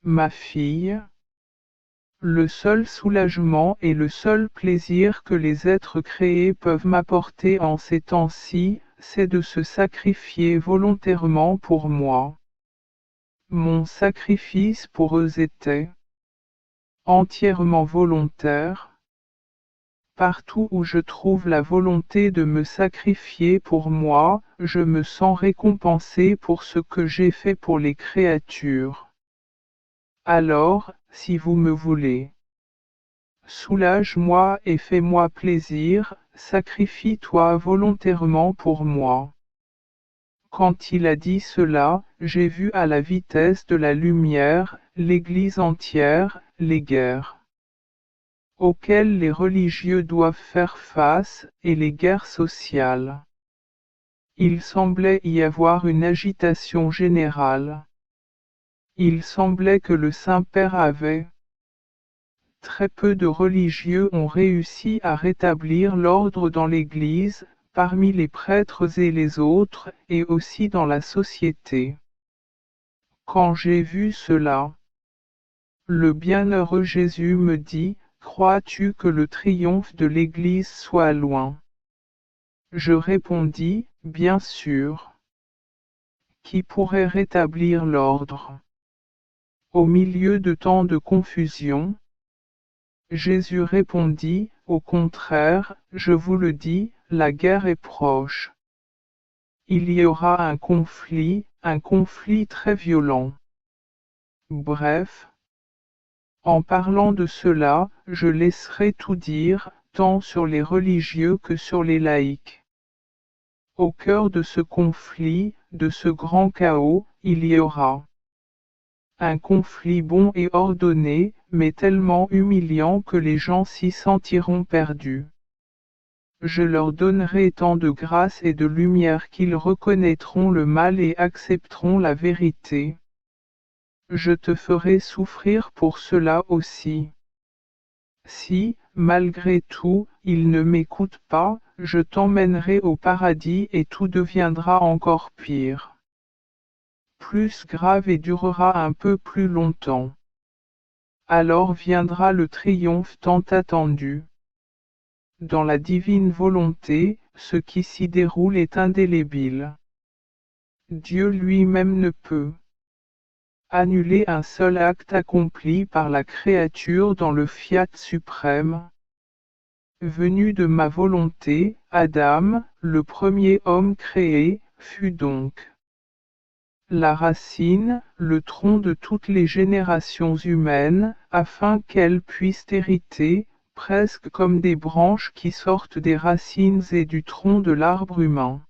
ma fille. Le seul soulagement et le seul plaisir que les êtres créés peuvent m'apporter en ces temps-ci, c'est de se sacrifier volontairement pour moi. Mon sacrifice pour eux était entièrement volontaire. Partout où je trouve la volonté de me sacrifier pour moi, je me sens récompensé pour ce que j'ai fait pour les créatures. Alors, si vous me voulez, soulage-moi et fais-moi plaisir, sacrifie-toi volontairement pour moi. Quand il a dit cela, j'ai vu à la vitesse de la lumière, l'Église entière, les guerres auxquelles les religieux doivent faire face, et les guerres sociales. Il semblait y avoir une agitation générale. Il semblait que le Saint-Père avait très peu de religieux ont réussi à rétablir l'ordre dans l'Église, parmi les prêtres et les autres, et aussi dans la société. Quand j'ai vu cela, le bienheureux Jésus me dit, crois-tu que le triomphe de l'Église soit loin? Je répondis, bien sûr. Qui pourrait rétablir l'ordre? Au milieu de tant de confusion? Jésus répondit, au contraire, je vous le dis, la guerre est proche. Il y aura un conflit très violent. Bref, en parlant de cela, je laisserai tout dire, tant sur les religieux que sur les laïcs. Au cœur de ce conflit, de ce grand chaos, il y aura un conflit bon et ordonné, mais tellement humiliant que les gens s'y sentiront perdus. Je leur donnerai tant de grâce et de lumière qu'ils reconnaîtront le mal et accepteront la vérité. Je te ferai souffrir pour cela aussi. Si, malgré tout, ils ne m'écoutent pas, je t'emmènerai au paradis et tout deviendra encore pire. Plus grave et durera un peu plus longtemps. Alors viendra le triomphe tant attendu. Dans la divine volonté, ce qui s'y déroule est indélébile. Dieu lui-même ne peut annuler un seul acte accompli par la créature dans le fiat suprême. Venu de ma volonté, Adam, le premier homme créé, fut donc la racine, le tronc de toutes les générations humaines, afin qu'elles puissent hériter, presque comme des branches qui sortent des racines et du tronc de l'arbre humain.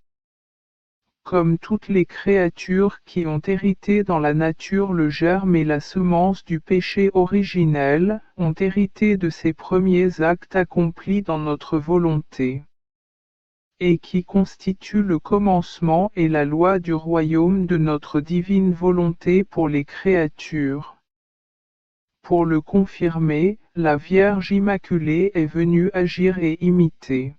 Comme toutes les créatures qui ont hérité dans la nature le germe et la semence du péché originel, ont hérité de ces premiers actes accomplis dans notre volonté, et qui constituent le commencement et la loi du royaume de notre divine volonté pour les créatures. Pour le confirmer, la Vierge Immaculée est venue agir et imiter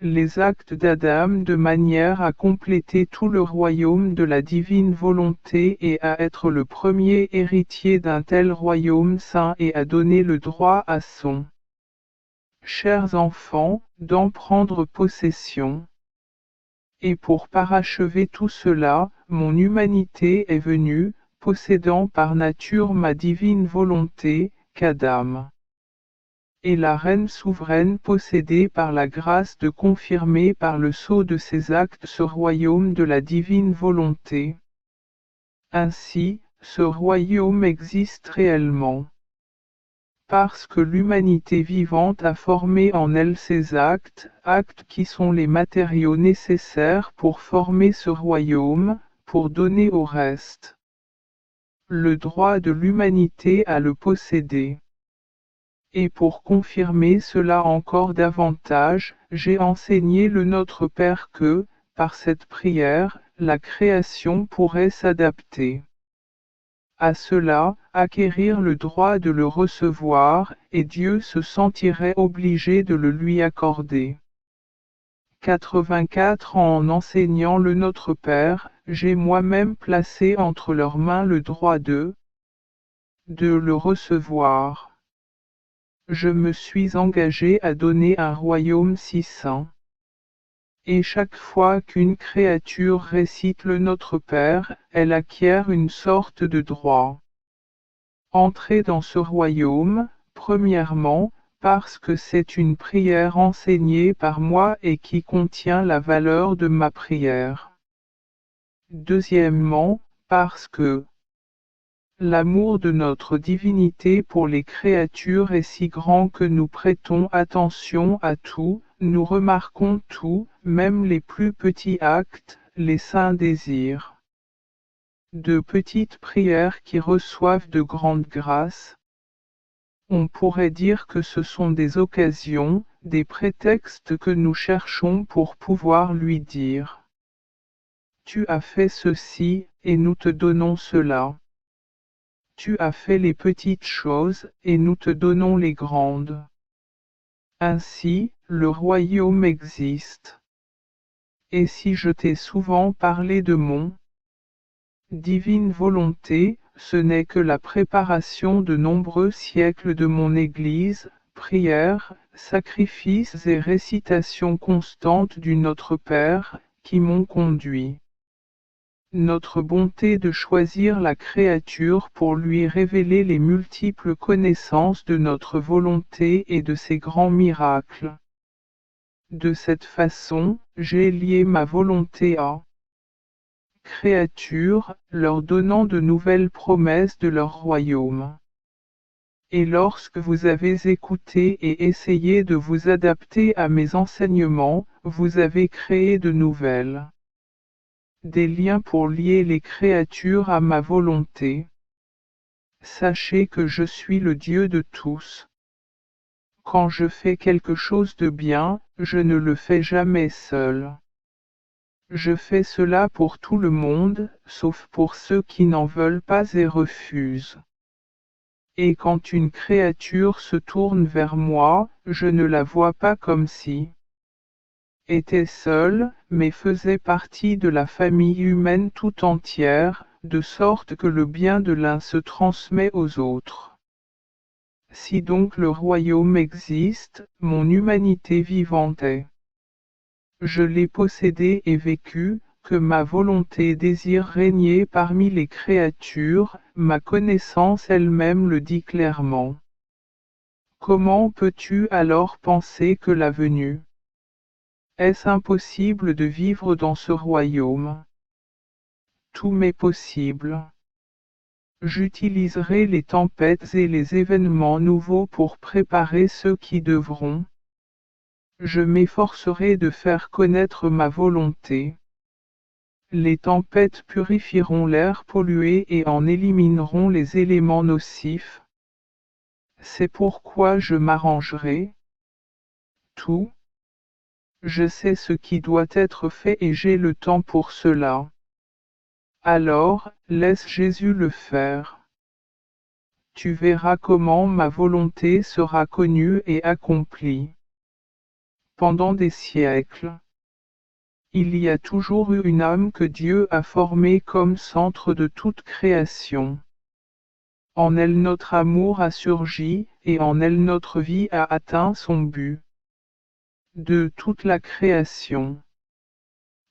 les actes d'Adam de manière à compléter tout le royaume de la divine volonté et à être le premier héritier d'un tel royaume saint et à donner le droit à son chers enfants, d'en prendre possession. Et pour parachever tout cela, mon humanité est venue, possédant par nature ma divine volonté, qu'Adam et la reine souveraine possédée par la grâce de confirmer par le sceau de ses actes ce royaume de la divine volonté. Ainsi, ce royaume existe réellement. Parce que l'humanité vivante a formé en elle ces actes, actes qui sont les matériaux nécessaires pour former ce royaume, pour donner au reste le droit de l'humanité à le posséder. Et pour confirmer cela encore davantage, j'ai enseigné le Notre Père que, par cette prière, la création pourrait s'adapter à cela, acquérir le droit de le recevoir, et Dieu se sentirait obligé de le lui accorder. 84 En enseignant le Notre Père, j'ai moi-même placé entre leurs mains le droit de de le recevoir. Je me suis engagé à donner un royaume si saint. Et chaque fois qu'une créature récite le Notre Père, elle acquiert une sorte de droit. Entrer dans ce royaume, premièrement, parce que c'est une prière enseignée par moi et qui contient la valeur de ma prière. Deuxièmement, parce que l'amour de notre divinité pour les créatures est si grand que nous prêtons attention à tout, nous remarquons tout, même les plus petits actes, les saints désirs. De petites prières qui reçoivent de grandes grâces. On pourrait dire que ce sont des occasions, des prétextes que nous cherchons pour pouvoir lui dire. Tu as fait ceci, et nous te donnons cela. Tu as fait les petites choses, et nous te donnons les grandes. Ainsi, le royaume existe. Et si je t'ai souvent parlé de mon divine volonté, ce n'est que la préparation de nombreux siècles de mon Église, prières, sacrifices et récitations constantes du Notre Père, qui m'ont conduit. Notre bonté de choisir la créature pour lui révéler les multiples connaissances de notre volonté et de ses grands miracles. De cette façon, j'ai lié ma volonté à créatures, leur donnant de nouvelles promesses de leur royaume. Et lorsque vous avez écouté et essayé de vous adapter à mes enseignements, vous avez créé de nouvelles des liens pour lier les créatures à ma volonté. Sachez que je suis le Dieu de tous. Quand je fais quelque chose de bien, je ne le fais jamais seul. Je fais cela pour tout le monde, sauf pour ceux qui n'en veulent pas et refusent. Et quand une créature se tourne vers moi, je ne la vois pas comme si était seule, mais faisait partie de la famille humaine tout entière, de sorte que le bien de l'un se transmet aux autres. Si donc le royaume existe, mon humanité vivante est. Je l'ai possédé et vécu, que ma volonté désire régner parmi les créatures, ma connaissance elle-même le dit clairement. Comment peux-tu alors penser que la venue est-ce impossible de vivre dans ce royaume? Tout m'est possible. J'utiliserai les tempêtes et les événements nouveaux pour préparer ceux qui devront. Je m'efforcerai de faire connaître ma volonté. Les tempêtes purifieront l'air pollué et en élimineront les éléments nocifs. C'est pourquoi je m'arrangerai. Tout. Je sais ce qui doit être fait et j'ai le temps pour cela. Alors, laisse Jésus le faire. Tu verras comment ma volonté sera connue et accomplie. Pendant des siècles, il y a toujours eu une âme que Dieu a formée comme centre de toute création. En elle notre amour a surgi, et en elle notre vie a atteint son but. De toute la création.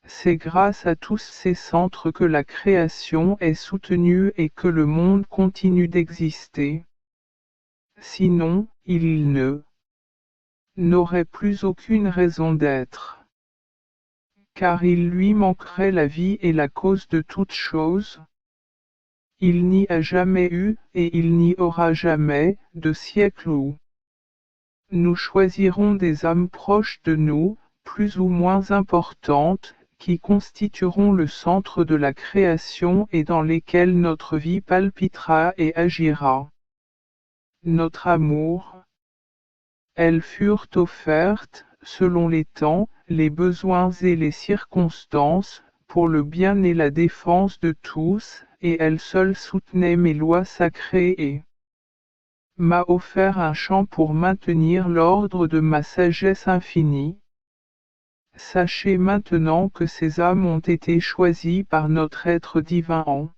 C'est grâce à tous ces centres que la création est soutenue et que le monde continue d'exister. Sinon, il n'aurait plus aucune raison d'être. Car il lui manquerait la vie et la cause de toute chose. Il n'y a jamais eu, et il n'y aura jamais, de siècle où nous choisirons des âmes proches de nous, plus ou moins importantes, qui constitueront le centre de la création et dans lesquelles notre vie palpitera et agira. Notre amour. Elles furent offertes, selon les temps, les besoins et les circonstances, pour le bien et la défense de tous, et elles seules soutenaient mes lois sacrées et m'a offert un champ pour maintenir l'ordre de ma sagesse infinie. Sachez maintenant que ces âmes ont été choisies par notre être divin en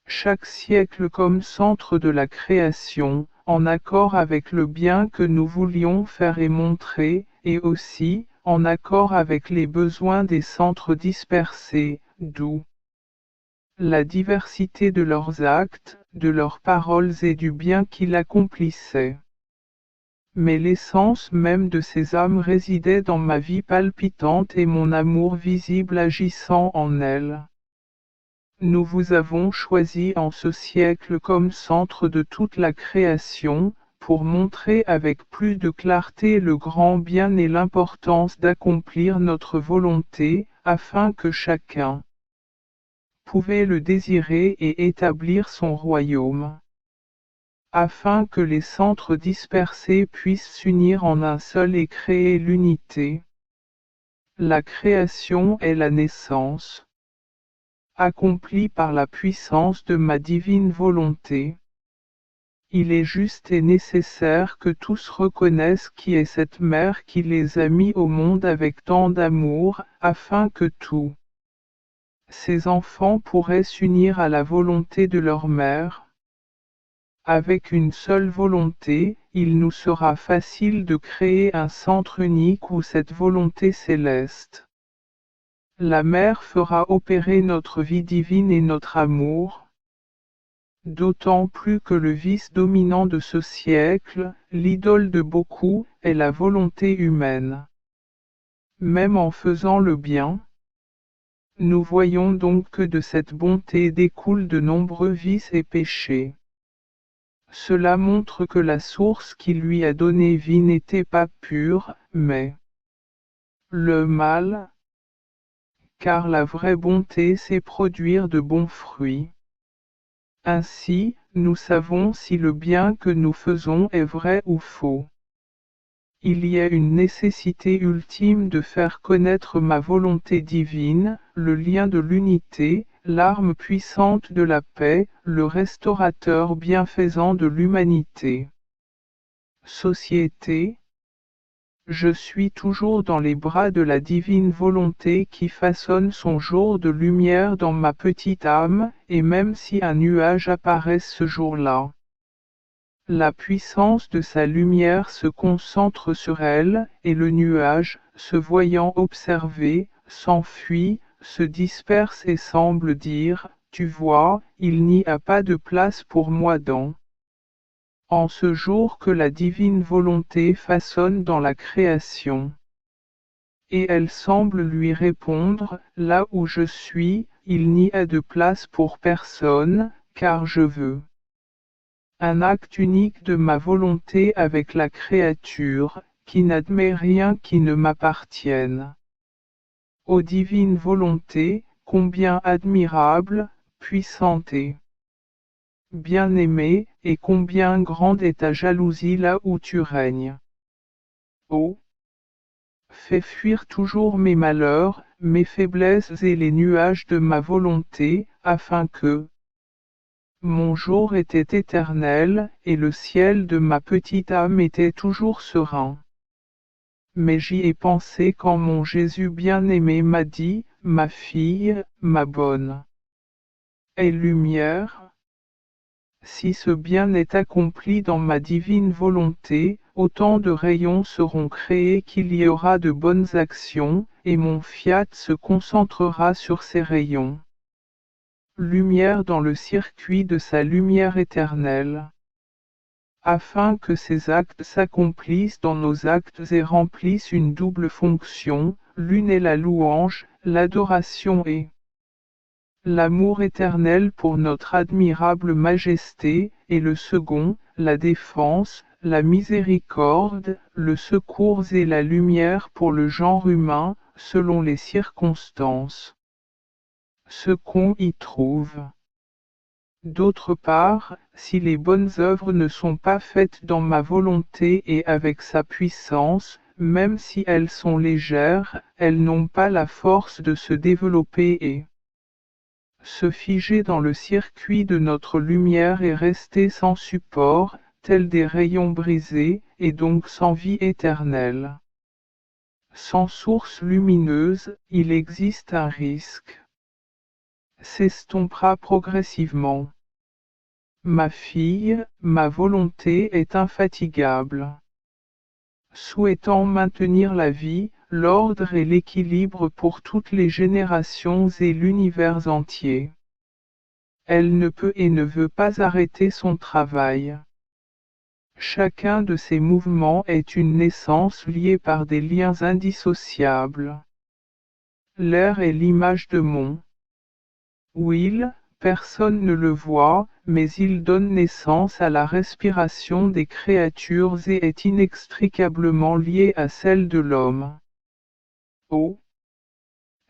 chaque siècle comme centre de la création, en accord avec le bien que nous voulions faire et montrer, et aussi, en accord avec les besoins des centres dispersés, d'où la diversité de leurs actes, de leurs paroles et du bien qu'ils accomplissaient. Mais l'essence même de ces âmes résidait dans ma vie palpitante et mon amour visible agissant en elles. Nous vous avons choisi en ce siècle comme centre de toute la création, pour montrer avec plus de clarté le grand bien et l'importance d'accomplir notre volonté, afin que chacun pouvait le désirer et établir son royaume. Afin que les centres dispersés puissent s'unir en un seul et créer l'unité. La création est la naissance, accomplie par la puissance de ma divine volonté. Il est juste et nécessaire que tous reconnaissent qui est cette mère qui les a mis au monde avec tant d'amour, afin que tous ces enfants pourraient s'unir à la volonté de leur mère. Avec une seule volonté, il nous sera facile de créer un centre unique où cette volonté céleste. La mère fera opérer notre vie divine et notre amour. D'autant plus que le vice dominant de ce siècle, l'idole de beaucoup, est la volonté humaine. Même en faisant le bien, nous voyons donc que de cette bonté découlent de nombreux vices et péchés. Cela montre que la source qui lui a donné vie n'était pas pure, mais le mal, car la vraie bonté sait produire de bons fruits. Ainsi, nous savons si le bien que nous faisons est vrai ou faux. Il y a une nécessité ultime de faire connaître ma volonté divine, le lien de l'unité, l'arme puissante de la paix, le restaurateur bienfaisant de l'humanité. Société. Je suis toujours dans les bras de la divine volonté qui façonne son jour de lumière dans ma petite âme, et même si un nuage apparaît ce jour-là, la puissance de sa lumière se concentre sur elle, et le nuage, se voyant observé, s'enfuit, se disperse et semble dire, tu vois, il n'y a pas de place pour moi en ce jour que la divine volonté façonne dans la création. Et elle semble lui répondre, là où je suis, il n'y a de place pour personne, car je veux un acte unique de ma volonté avec la créature, qui n'admet rien qui ne m'appartienne. Ô divine volonté, combien admirable, puissante et bien-aimée, et combien grande est ta jalousie là où tu règnes. Oh! Fais fuir toujours mes malheurs, mes faiblesses et les nuages de ma volonté, afin que mon jour était éternel, et le ciel de ma petite âme était toujours serein. Mais j'y ai pensé quand mon Jésus bien-aimé m'a dit, ma fille, ma bonne et lumière, si ce bien est accompli dans ma divine volonté, autant de rayons seront créés qu'il y aura de bonnes actions, et mon fiat se concentrera sur ces rayons. Lumière dans le circuit de sa lumière éternelle. Afin que ces actes s'accomplissent dans nos actes et remplissent une double fonction, l'une est la louange, l'adoration et l'amour éternel pour notre admirable majesté, et le second, la défense, la miséricorde, le secours et la lumière pour le genre humain, selon les circonstances. Ce qu'on y trouve. D'autre part, si les bonnes œuvres ne sont pas faites dans ma volonté et avec sa puissance, même si elles sont légères, elles n'ont pas la force de se développer et se figer dans le circuit de notre lumière et rester sans support, tels des rayons brisés, et donc sans vie éternelle. Sans source lumineuse, il existe un risque. s'estompera progressivement. Ma fille, ma volonté est infatigable. Souhaitant maintenir la vie, l'ordre et l'équilibre pour toutes les générations et l'univers entier. Elle ne peut et ne veut pas arrêter son travail. Chacun de ces mouvements est une naissance liée par des liens indissociables. L'air est l'image de mon will, personne ne le voit, mais il donne naissance à la respiration des créatures et est inextricablement lié à celle de l'homme. Oh!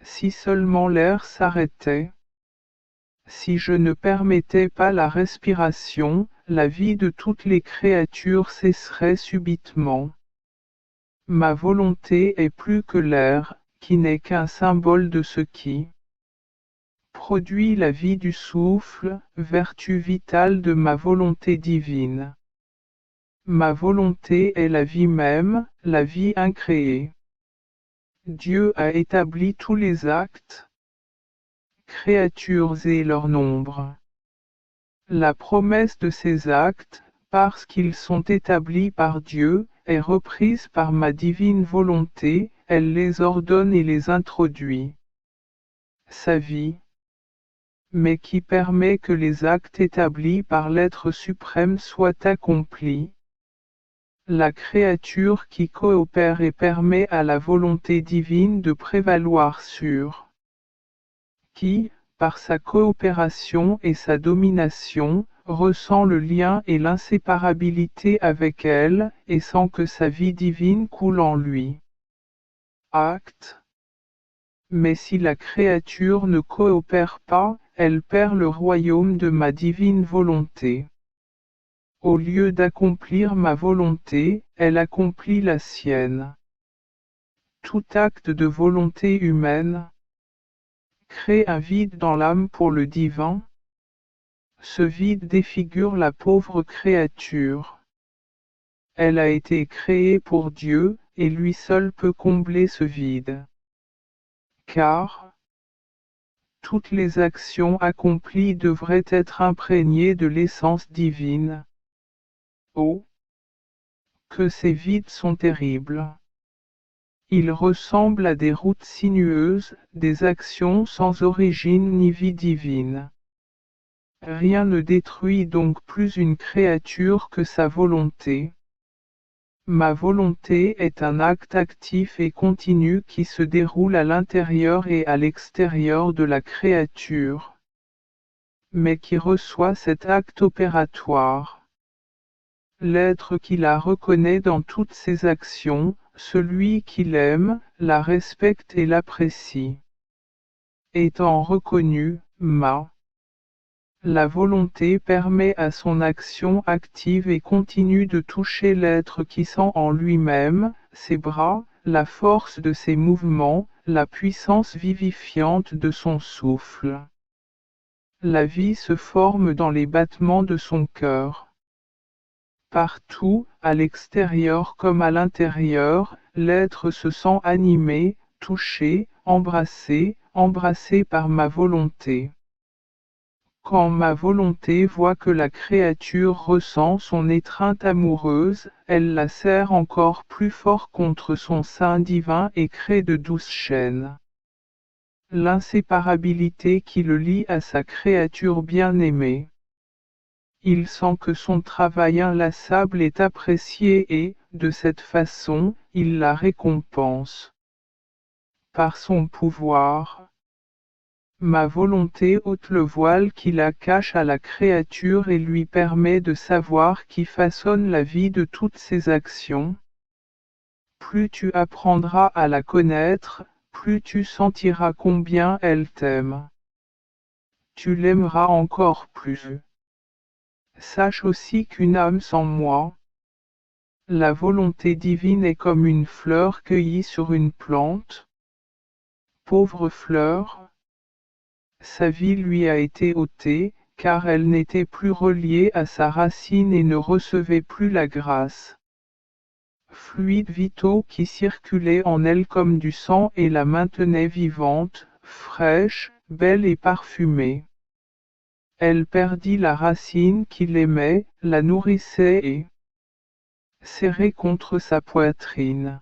Si seulement l'air s'arrêtait. Si je ne permettais pas la respiration, la vie de toutes les créatures cesserait subitement. Ma volonté est plus que l'air, qui n'est qu'un symbole de ce qui produit la vie du souffle, vertu vitale de ma volonté divine. Ma volonté est la vie même, la vie incréée. Dieu a établi tous les actes, créatures et leur nombre. La promesse de ces actes, parce qu'ils sont établis par Dieu, est reprise par ma divine volonté, elle les ordonne et les introduit. Sa vie, mais qui permet que les actes établis par l'être suprême soient accomplis. La créature qui coopère et permet à la volonté divine de prévaloir sur qui, par sa coopération et sa domination, ressent le lien et l'inséparabilité avec elle, et sent que sa vie divine coule en lui. Acte. Mais si la créature ne coopère pas, elle perd le royaume de ma divine volonté. Au lieu d'accomplir ma volonté, elle accomplit la sienne. Tout acte de volonté humaine crée un vide dans l'âme pour le divin. Ce vide défigure la pauvre créature. Elle a été créée pour Dieu, et lui seul peut combler ce vide. Car toutes les actions accomplies devraient être imprégnées de l'essence divine. Oh! Que ces vides sont terribles! Ils ressemblent à des routes sinueuses, des actions sans origine ni vie divine. Rien ne détruit donc plus une créature que sa volonté. Ma volonté est un acte actif et continu qui se déroule à l'intérieur et à l'extérieur de la créature, mais qui reçoit cet acte opératoire. L'être qui la reconnaît dans toutes ses actions, celui qui l'aime, la respecte et l'apprécie. Étant reconnu, la volonté permet à son action active et continue de toucher l'être qui sent en lui-même, ses bras, la force de ses mouvements, la puissance vivifiante de son souffle. La vie se forme dans les battements de son cœur. Partout, à l'extérieur comme à l'intérieur, l'être se sent animé, touché, embrassé par ma volonté. Quand ma volonté voit que la créature ressent son étreinte amoureuse, elle la serre encore plus fort contre son sein divin et crée de douces chaînes. L'inséparabilité qui le lie à sa créature bien-aimée. Il sent que son travail inlassable est apprécié et, de cette façon, il la récompense. Par son pouvoir, ma volonté ôte le voile qui la cache à la créature et lui permet de savoir qui façonne la vie de toutes ses actions. Plus tu apprendras à la connaître, plus tu sentiras combien elle t'aime. Tu l'aimeras encore plus. Sache aussi qu'une âme sans moi. La volonté divine est comme une fleur cueillie sur une plante. Pauvre fleur, sa vie lui a été ôtée, car elle n'était plus reliée à sa racine et ne recevait plus la grâce. Fluides vitaux qui circulaient en elle comme du sang et la maintenaient vivante, fraîche, belle et parfumée. Elle perdit la racine qui l'aimait, la nourrissait et serrée contre sa poitrine.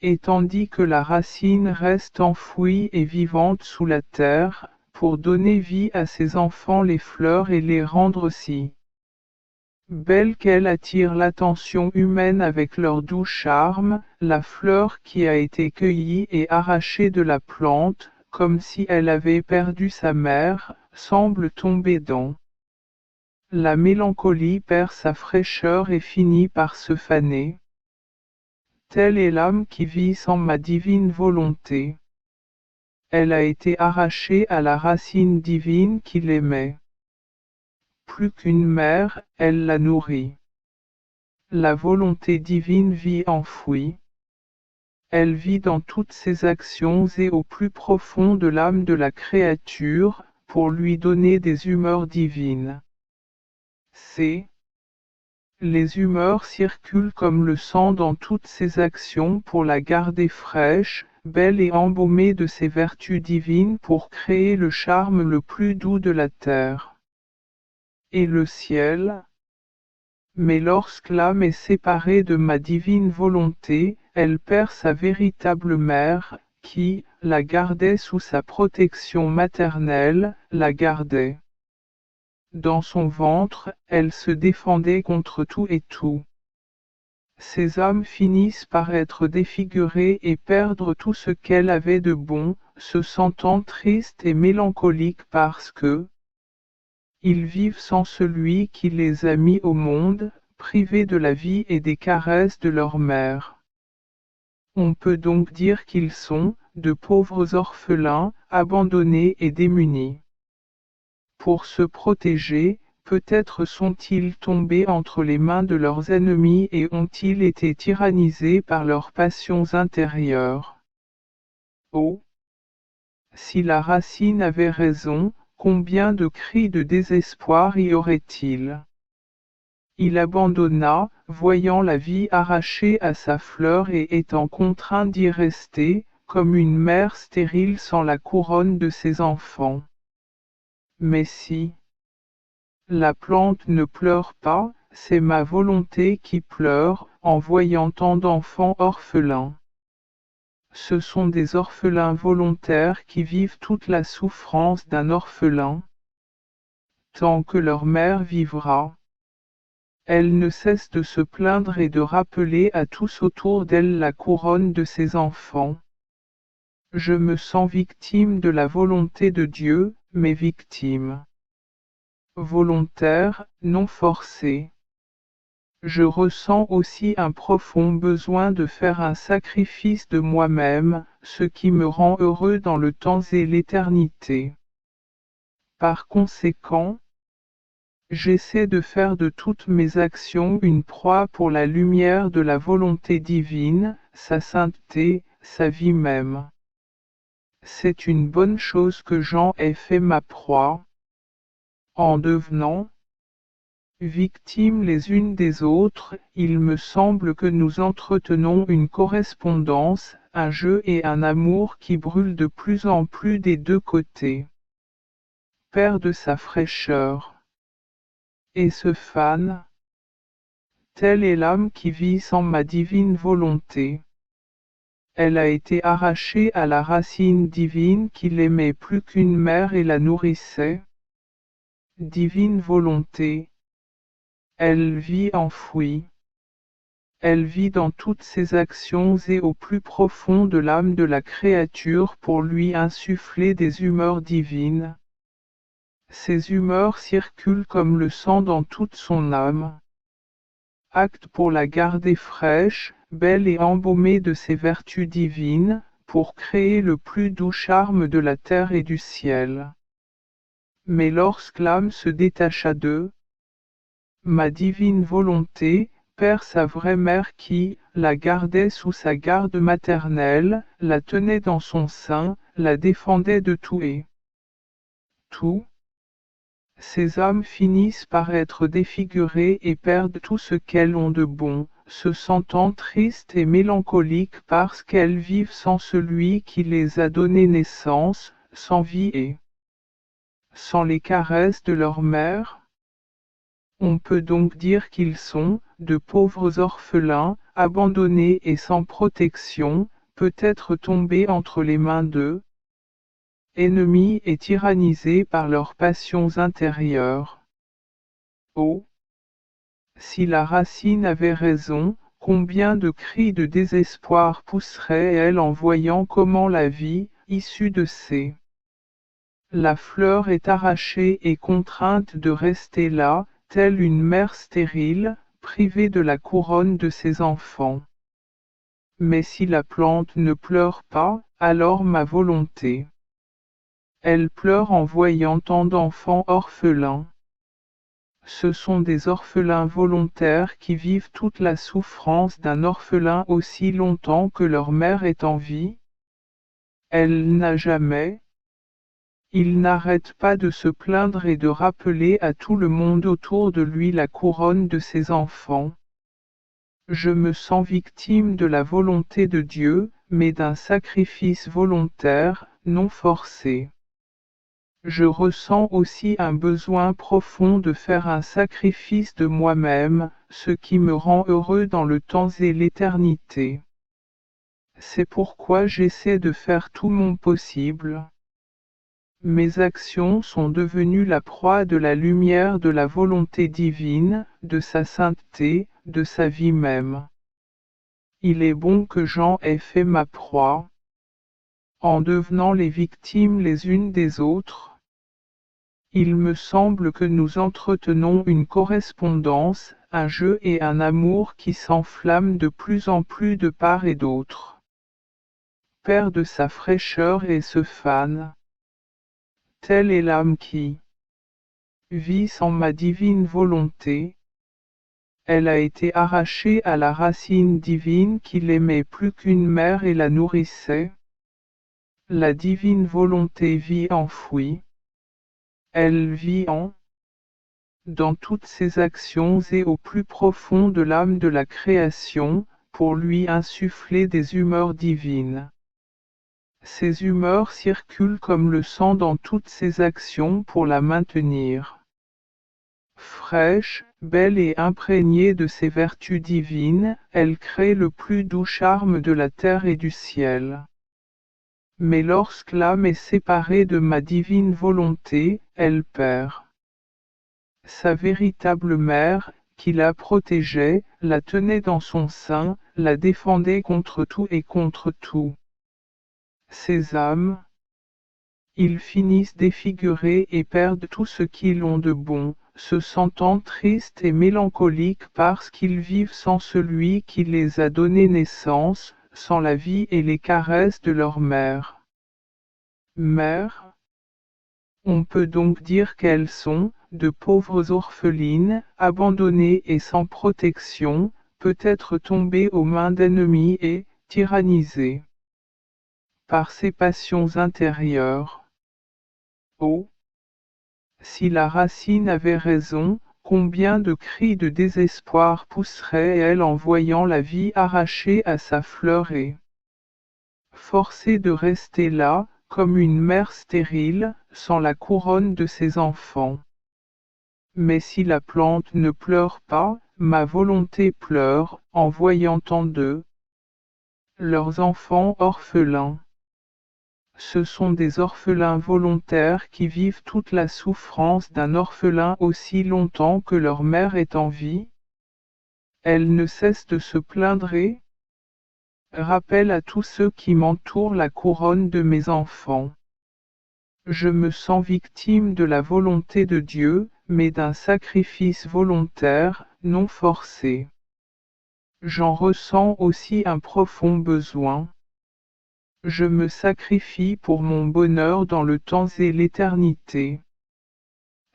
Et tandis que la racine reste enfouie et vivante sous la terre, pour donner vie à ses enfants les fleurs et les rendre si belles qu'elles attirent l'attention humaine avec leur doux charme, la fleur qui a été cueillie et arrachée de la plante, comme si elle avait perdu sa mère, semble tomber dans la mélancolie, perd sa fraîcheur et finit par se faner. Telle est l'âme qui vit sans ma divine volonté. Elle a été arrachée à la racine divine qui l'aimait. Plus qu'une mère, elle la nourrit. La volonté divine vit enfouie. Elle vit dans toutes ses actions et au plus profond de l'âme de la créature, pour lui donner des humeurs divines. Les humeurs circulent comme le sang dans toutes ses actions pour la garder fraîche, belle et embaumée de ses vertus divines pour créer le charme le plus doux de la terre. Et le ciel? Mais lorsque l'âme est séparée de ma divine volonté, elle perd sa véritable mère, qui, la gardait sous sa protection maternelle, la gardait. Dans son ventre, elle se défendait contre tout et tout. Ces âmes finissent par être défigurées et perdre tout ce qu'elles avaient de bon, se sentant tristes et mélancoliques parce que ils vivent sans celui qui les a mis au monde, privés de la vie et des caresses de leur mère. On peut donc dire qu'ils sont, de pauvres orphelins, abandonnés et démunis. Pour se protéger, peut-être sont-ils tombés entre les mains de leurs ennemis et ont-ils été tyrannisés par leurs passions intérieures. Oh! Si la racine avait raison, combien de cris de désespoir y aurait-il? Il abandonna, voyant la vie arrachée à sa fleur et étant contraint d'y rester, comme une mère stérile sans la couronne de ses enfants. Mais si la plante ne pleure pas, c'est ma volonté qui pleure, en voyant tant d'enfants orphelins. Ce sont des orphelins volontaires qui vivent toute la souffrance d'un orphelin. Tant que leur mère vivra, elle ne cesse de se plaindre et de rappeler à tous autour d'elle la couronne de ses enfants. Je me sens victime de la volonté de Dieu, mais victime volontaire, non forcée. Je ressens aussi un profond besoin de faire un sacrifice de moi-même, ce qui me rend heureux dans le temps et l'éternité. Par conséquent, j'essaie de faire de toutes mes actions une proie pour la lumière de la volonté divine, sa sainteté, sa vie même. C'est une bonne chose que j'en ai fait ma proie. En devenant victimes les unes des autres, il me semble que nous entretenons une correspondance, un jeu et un amour qui brûlent de plus en plus des deux côtés. Perd sa fraîcheur et se fane. Telle est l'âme qui vit sans ma divine volonté. Elle a été arrachée à la racine divine qui l'aimait plus qu'une mère et la nourrissait. Divine volonté. Elle vit enfouie. Elle vit dans toutes ses actions et au plus profond de l'âme de la créature pour lui insuffler des humeurs divines. Ces humeurs circulent comme le sang dans toute son âme. Acte pour la garder fraîche, belle et embaumée de ses vertus divines, pour créer le plus doux charme de la terre et du ciel. Mais lorsque l'âme se détacha d'eux, ma divine volonté perd sa vraie mère qui, la gardait sous sa garde maternelle, la tenait dans son sein, la défendait de tout et tout. Ces âmes finissent par être défigurées et perdent tout ce qu'elles ont de bon, se sentant tristes et mélancoliques parce qu'elles vivent sans celui qui les a donné naissance, sans vie et sans les caresses de leur mère? On peut donc dire qu'ils sont, de pauvres orphelins, abandonnés et sans protection, peut-être tombés entre les mains d'eux, ennemis et tyrannisés par leurs passions intérieures. Oh! Si la Racine avait raison, combien de cris de désespoir pousserait-elle en voyant comment la vie, issue de ces la fleur est arrachée et contrainte de rester là, telle une mère stérile, privée de la couronne de ses enfants. Mais si la plante ne pleure pas, alors ma volonté. Elle pleure en voyant tant d'enfants orphelins. Ce sont des orphelins volontaires qui vivent toute la souffrance d'un orphelin aussi longtemps que leur mère est en vie. Elle n'a jamais. Il n'arrête pas de se plaindre et de rappeler à tout le monde autour de lui la couronne de ses enfants. Je me sens victime de la volonté de Dieu, mais d'un sacrifice volontaire, non forcé. Je ressens aussi un besoin profond de faire un sacrifice de moi-même, ce qui me rend heureux dans le temps et l'éternité. C'est pourquoi j'essaie de faire tout mon possible. Mes actions sont devenues la proie de la lumière de la volonté divine, de sa sainteté, de sa vie même. Il est bon que j'en ai fait ma proie, en devenant les victimes les unes des autres. Il me semble que nous entretenons une correspondance, un jeu et un amour qui s'enflamment de plus en plus de part et d'autre. Perd sa fraîcheur et se fane. Telle est l'âme qui vit sans ma divine volonté. Elle a été arrachée à la racine divine qui l'aimait plus qu'une mère et la nourrissait. La divine volonté vit enfouie. Elle vit dans toutes ses actions et au plus profond de l'âme de la création, pour lui insuffler des humeurs divines. Ces humeurs circulent comme le sang dans toutes ses actions pour la maintenir fraîche, belle et imprégnée de ses vertus divines, elle crée le plus doux charme de la terre et du ciel. Mais lorsque l'âme est séparée de ma divine volonté, elle perd sa véritable mère, qui la protégeait, la tenait dans son sein, la défendait contre tout et contre tout. Ces âmes, ils finissent défigurés et perdent tout ce qu'ils ont de bon, se sentant tristes et mélancoliques parce qu'ils vivent sans celui qui les a donné naissance, sans la vie et les caresses de leur mère. Mère, on peut donc dire qu'elles sont, de pauvres orphelines, abandonnées et sans protection, peut-être tombées aux mains d'ennemis et, tyrannisées par ses passions intérieures. Oh! Si la Racine avait raison, combien de cris de désespoir pousserait-elle en voyant la vie arrachée à sa fleur et forcée de rester là, comme une mère stérile, sans la couronne de ses enfants. Mais si la plante ne pleure pas, ma volonté pleure, en voyant tant de leurs enfants orphelins. Ce sont des orphelins volontaires qui vivent toute la souffrance d'un orphelin aussi longtemps que leur mère est en vie. Elle ne cesse de se plaindre et rappelle à tous ceux qui m'entourent la couronne de mes enfants. Je me sens victime de la volonté de Dieu, mais d'un sacrifice volontaire, non forcé. J'en ressens aussi un profond besoin. Je me sacrifie pour mon bonheur dans le temps et l'éternité.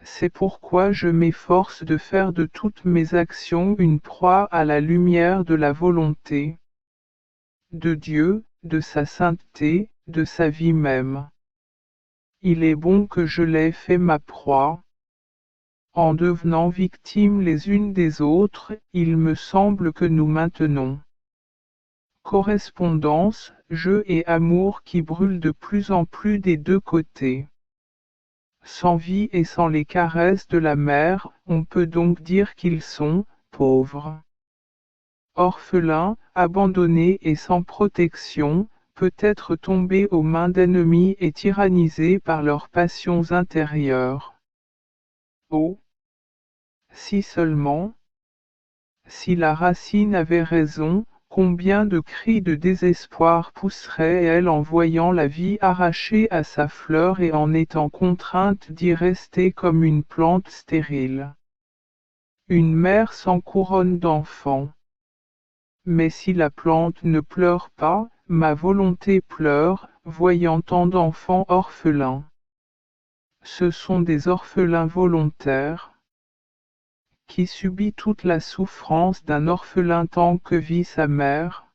C'est pourquoi je m'efforce de faire de toutes mes actions une proie à la lumière de la volonté de Dieu, de sa sainteté, de sa vie même. Il est bon que je l'aie fait ma proie. En devenant victimes les unes des autres, il me semble que nous maintenons correspondance, jeu et amour qui brûlent de plus en plus des deux côtés. Sans vie et sans les caresses de la mère, on peut donc dire qu'ils sont pauvres. Orphelins, abandonnés et sans protection, peut-être tombés aux mains d'ennemis et tyrannisés par leurs passions intérieures. Oh! Si seulement, si la racine avait raison, combien de cris de désespoir pousserait-elle en voyant la vie arrachée à sa fleur et en étant contrainte d'y rester comme une plante stérile. Une mère sans couronne d'enfants. Mais si la plante ne pleure pas, ma volonté pleure, voyant tant d'enfants orphelins. Ce sont des orphelins volontaires, qui subit toute la souffrance d'un orphelin tant que vit sa mère.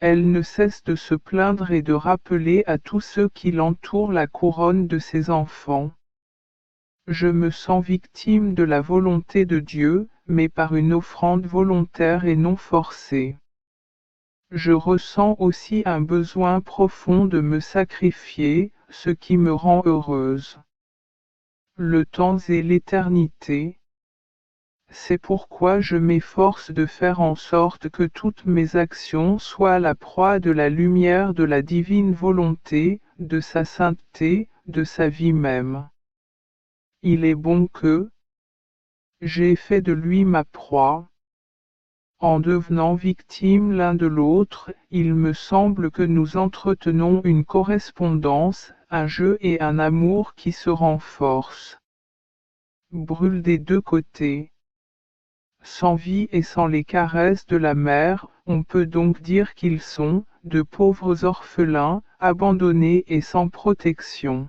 Elle ne cesse de se plaindre et de rappeler à tous ceux qui l'entourent la couronne de ses enfants. Je me sens victime de la volonté de Dieu, mais par une offrande volontaire et non forcée. Je ressens aussi un besoin profond de me sacrifier, ce qui me rend heureuse. Le temps et l'éternité. C'est pourquoi je m'efforce de faire en sorte que toutes mes actions soient la proie de la lumière de la divine volonté, de sa sainteté, de sa vie même. Il est bon que j'ai fait de lui ma proie. En devenant victimes l'un de l'autre, il me semble que nous entretenons une correspondance, un jeu et un amour qui se renforcent. Brûle des deux côtés. Sans vie et sans les caresses de la mère, on peut donc dire qu'ils sont, de pauvres orphelins, abandonnés et sans protection.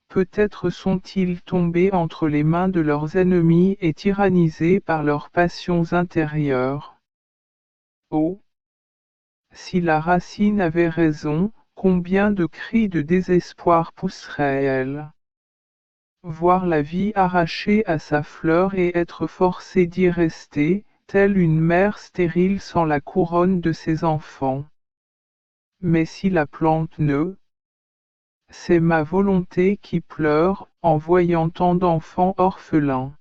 Peut-être sont-ils tombés entre les mains de leurs ennemis et tyrannisés par leurs passions intérieures. Oh! Si la racine avait raison, combien de cris de désespoir pousserait-elle? Voir la vie arrachée à sa fleur et être forcée d'y rester, telle une mère stérile sans la couronne de ses enfants. Mais si la plante ne, c'est ma volonté qui pleure, en voyant tant d'enfants orphelins.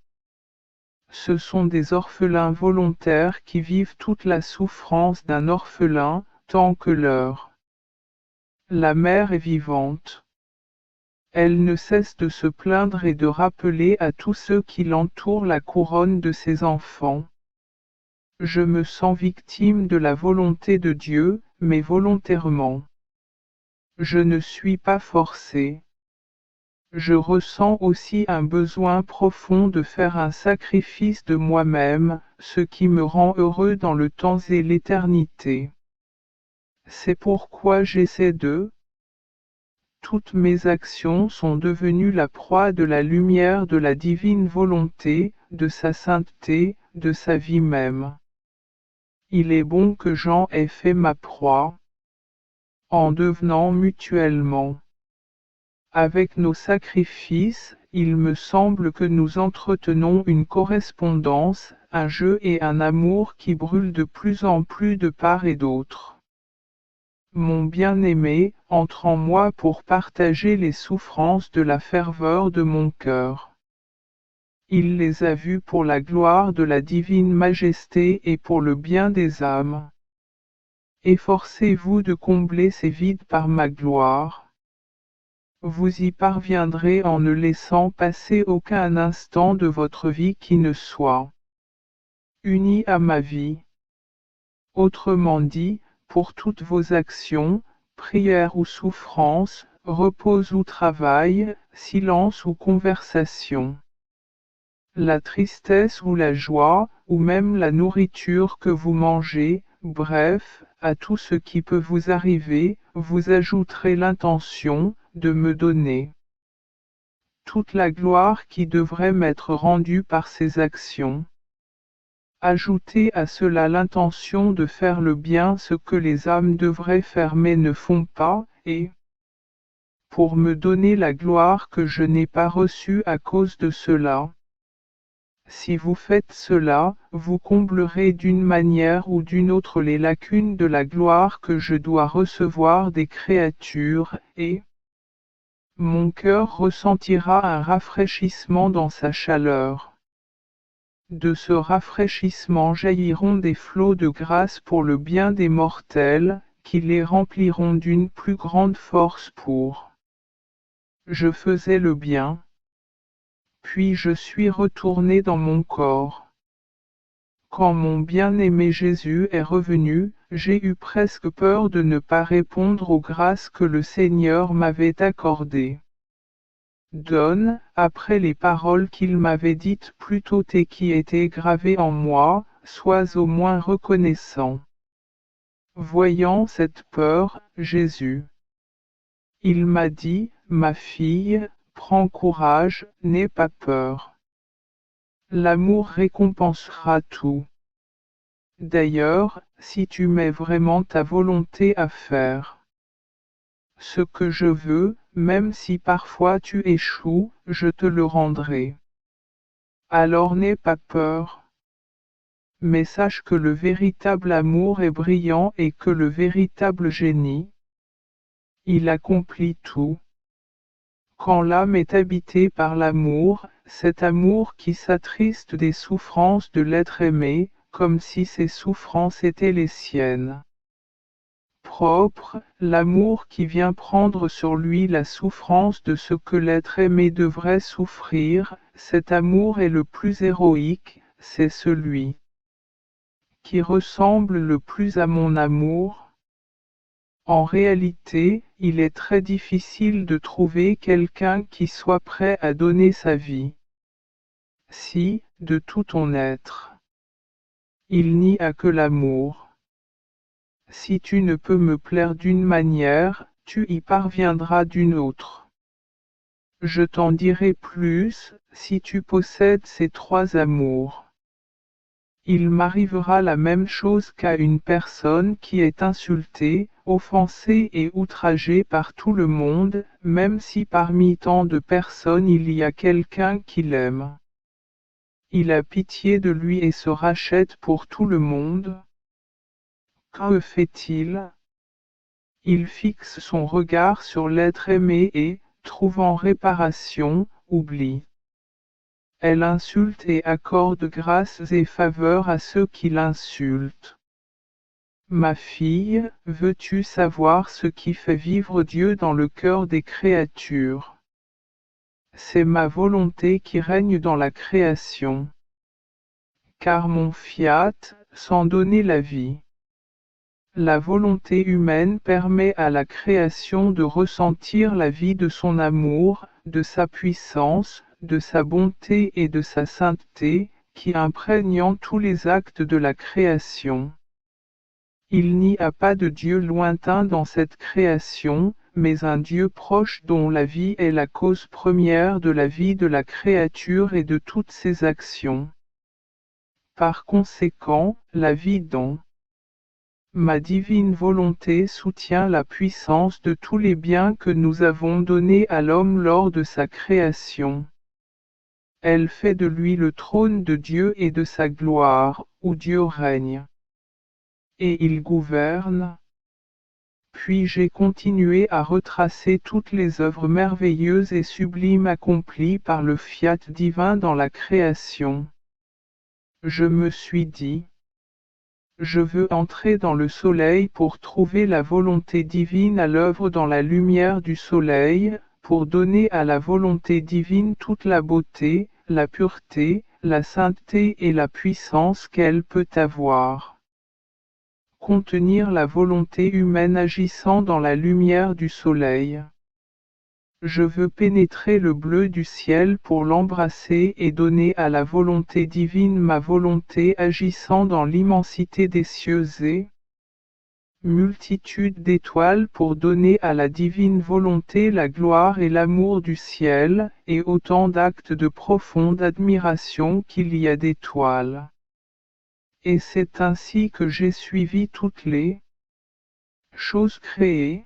Ce sont des orphelins volontaires qui vivent toute la souffrance d'un orphelin, tant que leur. La mère est vivante. Elle ne cesse de se plaindre et de rappeler à tous ceux qui l'entourent la couronne de ses enfants. Je me sens victime de la volonté de Dieu, mais volontairement. Je ne suis pas forcée. Je ressens aussi un besoin profond de faire un sacrifice de moi-même, ce qui me rend heureux dans le temps et l'éternité. C'est pourquoi j'essaie de. Toutes mes actions sont devenues la proie de la lumière de la divine volonté, de sa sainteté, de sa vie même. Il est bon que j'en ai fait ma proie, en devenant mutuellement. Avec nos sacrifices, il me semble que nous entretenons une correspondance, un jeu et un amour qui brûlent de plus en plus de part et d'autre. Mon bien-aimé, entre en moi pour partager les souffrances de la ferveur de mon cœur. Il les a vues pour la gloire de la divine majesté et pour le bien des âmes. Efforcez-vous de combler ces vides par ma gloire. Vous y parviendrez en ne laissant passer aucun instant de votre vie qui ne soit uni à ma vie. Autrement dit, pour toutes vos actions, prières ou souffrances, repos ou travail, silence ou conversation. La tristesse ou la joie, ou même la nourriture que vous mangez, bref, à tout ce qui peut vous arriver, vous ajouterez l'intention de me donner toute la gloire qui devrait m'être rendue par ces actions. Ajoutez à cela l'intention de faire le bien, ce que les âmes devraient faire mais ne font pas, et pour me donner la gloire que je n'ai pas reçue à cause de cela. Si vous faites cela, vous comblerez d'une manière ou d'une autre les lacunes de la gloire que je dois recevoir des créatures, et mon cœur ressentira un rafraîchissement dans sa chaleur. De ce rafraîchissement jailliront des flots de grâce pour le bien des mortels, qui les rempliront d'une plus grande force pour. Je faisais le bien. Puis je suis retourné dans mon corps. Quand mon bien-aimé Jésus est revenu, j'ai eu presque peur de ne pas répondre aux grâces que le Seigneur m'avait accordées. Donne, après les paroles qu'il m'avait dites plus tôt et qui étaient gravées en moi, sois au moins reconnaissant. Voyant cette peur, Jésus. Il m'a dit, ma fille, prends courage, n'aie pas peur. L'amour récompensera tout. D'ailleurs, si tu mets vraiment ta volonté à faire ce que je veux, même si parfois tu échoues, je te le rendrai. Alors n'aie pas peur. Mais sache que le véritable amour est brillant et que le véritable génie, il accomplit tout. Quand l'âme est habitée par l'amour, cet amour qui s'attriste des souffrances de l'être aimé, comme si ces souffrances étaient les siennes. Propre, l'amour qui vient prendre sur lui la souffrance de ce que l'être aimé devrait souffrir, cet amour est le plus héroïque, c'est celui qui ressemble le plus à mon amour. En réalité, il est très difficile de trouver quelqu'un qui soit prêt à donner sa vie. Si, de tout ton être, il n'y a que l'amour. Si tu ne peux me plaire d'une manière, tu y parviendras d'une autre. Je t'en dirai plus, si tu possèdes ces trois amours. Il m'arrivera la même chose qu'à une personne qui est insultée, offensée et outragée par tout le monde, même si parmi tant de personnes il y a quelqu'un qui l'aime. Il a pitié de lui et se rachète pour tout le monde. Que fait-il? Il fixe son regard sur l'être aimé et, trouvant réparation, oublie. Elle insulte et accorde grâces et faveurs à ceux qui l'insultent. Ma fille, veux-tu savoir ce qui fait vivre Dieu dans le cœur des créatures? C'est ma volonté qui règne dans la création. Car mon fiat, sans donner la vie. La volonté humaine permet à la création de ressentir la vie de son amour, de sa puissance, de sa bonté et de sa sainteté, qui imprègnent tous les actes de la création. Il n'y a pas de Dieu lointain dans cette création, mais un Dieu proche dont la vie est la cause première de la vie de la créature et de toutes ses actions. Par conséquent, la vie dont ma divine volonté soutient la puissance de tous les biens que nous avons donnés à l'homme lors de sa création. Elle fait de lui le trône de Dieu et de sa gloire, où Dieu règne. Et il gouverne. Puis j'ai continué à retracer toutes les œuvres merveilleuses et sublimes accomplies par le fiat divin dans la création. Je me suis dit, je veux entrer dans le soleil pour trouver la volonté divine à l'œuvre dans la lumière du soleil, pour donner à la volonté divine toute la beauté, la pureté, la sainteté et la puissance qu'elle peut avoir. Contenir la volonté humaine agissant dans la lumière du soleil. Je veux pénétrer le bleu du ciel pour l'embrasser et donner à la volonté divine ma volonté agissant dans l'immensité des cieux et multitude d'étoiles pour donner à la divine volonté la gloire et l'amour du ciel, et autant d'actes de profonde admiration qu'il y a d'étoiles. Et c'est ainsi que j'ai suivi toutes les choses créées.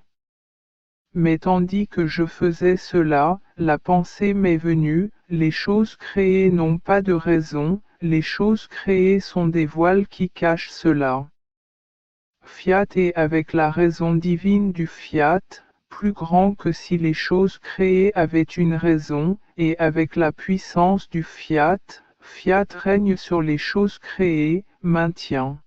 Mais tandis que je faisais cela, la pensée m'est venue, les choses créées n'ont pas de raison, les choses créées sont des voiles qui cachent cela. Fiat est avec la raison divine du fiat, plus grand que si les choses créées avaient une raison, et avec la puissance du fiat, fiat règne sur les choses créées, maintient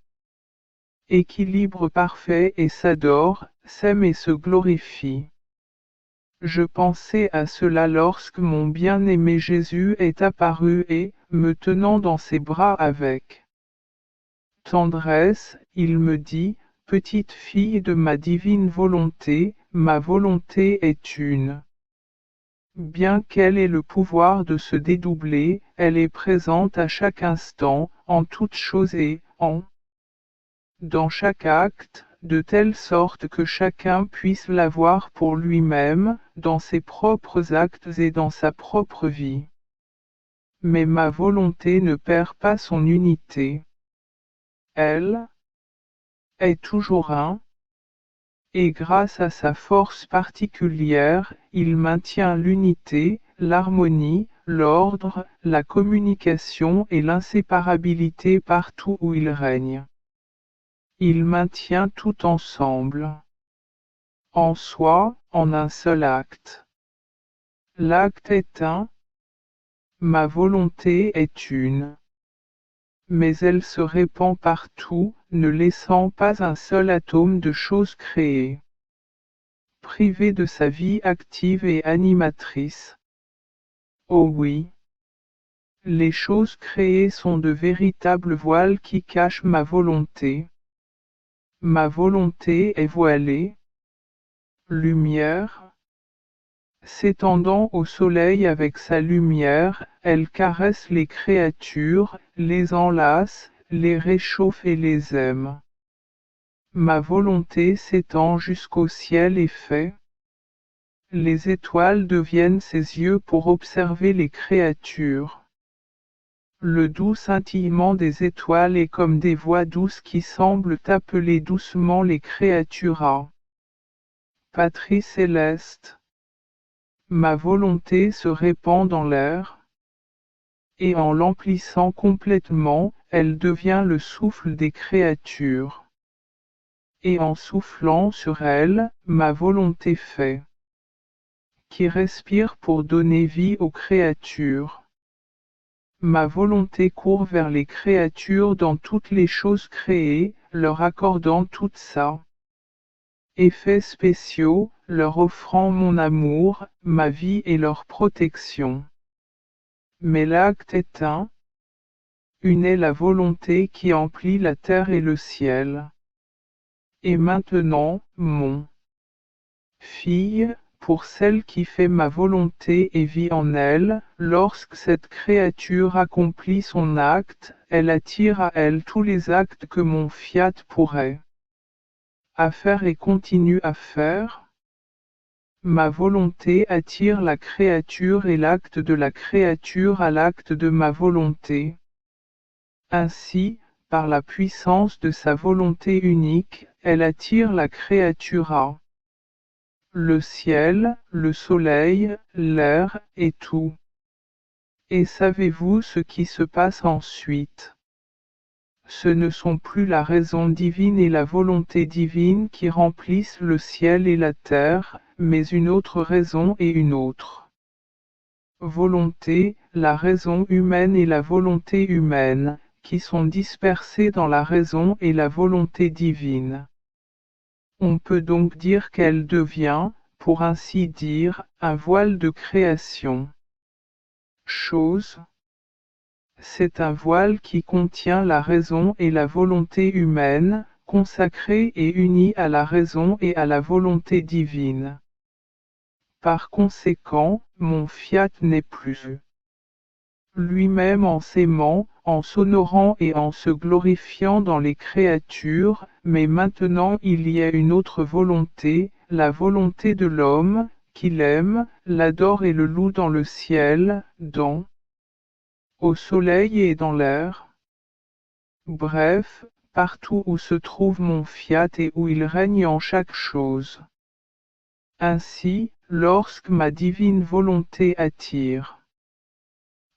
équilibre parfait et s'adore, s'aime et se glorifie. Je pensais à cela lorsque mon bien-aimé Jésus est apparu et, me tenant dans ses bras avec tendresse, il me dit, petite fille de ma divine volonté, ma volonté est une. Bien qu'elle ait le pouvoir de se dédoubler, elle est présente à chaque instant, en toute chose et, dans chaque acte, de telle sorte que chacun puisse l'avoir pour lui-même, dans ses propres actes et dans sa propre vie. Mais ma volonté ne perd pas son unité. Elle est toujours un, et grâce à sa force particulière, il maintient l'unité, l'harmonie, l'ordre, la communication et l'inséparabilité partout où il règne. Il maintient tout ensemble. En soi, en un seul acte. L'acte est un, ma volonté est une. Mais elle se répand partout, ne laissant pas un seul atome de chose créée. Privée de sa vie active et animatrice. Oh oui. Les choses créées sont de véritables voiles qui cachent ma volonté. Ma volonté est voilée. Lumière. S'étendant au soleil avec sa lumière, elle caresse les créatures, les enlace, les réchauffe et les aime. Ma volonté s'étend jusqu'au ciel et fait. Les étoiles deviennent ses yeux pour observer les créatures. Le doux scintillement des étoiles est comme des voix douces qui semblent appeler doucement les créatures à patrie céleste. Ma volonté se répand dans l'air, et en l'emplissant complètement, elle devient le souffle des créatures. Et en soufflant sur elle, ma volonté fait, qui respire pour donner vie aux créatures. Ma volonté court vers les créatures dans toutes les choses créées, leur accordant tout ça. Effets spéciaux, leur offrant mon amour, ma vie et leur protection. Mais l'acte est un. Une est la volonté qui emplit la terre et le ciel. Et maintenant, mon fille, pour celle qui fait ma volonté et vit en elle, lorsque cette créature accomplit son acte, elle attire à elle tous les actes que mon fiat pourrait à faire et continue à faire. Ma volonté attire la créature et l'acte de la créature à l'acte de ma volonté. Ainsi, par la puissance de sa volonté unique, elle attire la créature à le ciel, le soleil, l'air, et tout. Et savez-vous ce qui se passe ensuite? Ce ne sont plus la raison divine et la volonté divine qui remplissent le ciel et la terre, mais une autre raison et une autre volonté, la raison humaine et la volonté humaine, qui sont dispersées dans la raison et la volonté divine. On peut donc dire qu'elle devient, pour ainsi dire, un voile de création. Chose. C'est un voile qui contient la raison et la volonté humaine, consacrée et unie à la raison et à la volonté divine. Par conséquent, mon fiat n'est plus lui-même en s'aimant, en s'honorant et en se glorifiant dans les créatures, mais maintenant il y a une autre volonté, la volonté de l'homme, qui l'aime, l'adore et le loue dans le ciel, au soleil et dans l'air. Bref, partout où se trouve mon fiat et où il règne en chaque chose. Ainsi, lorsque ma divine volonté attire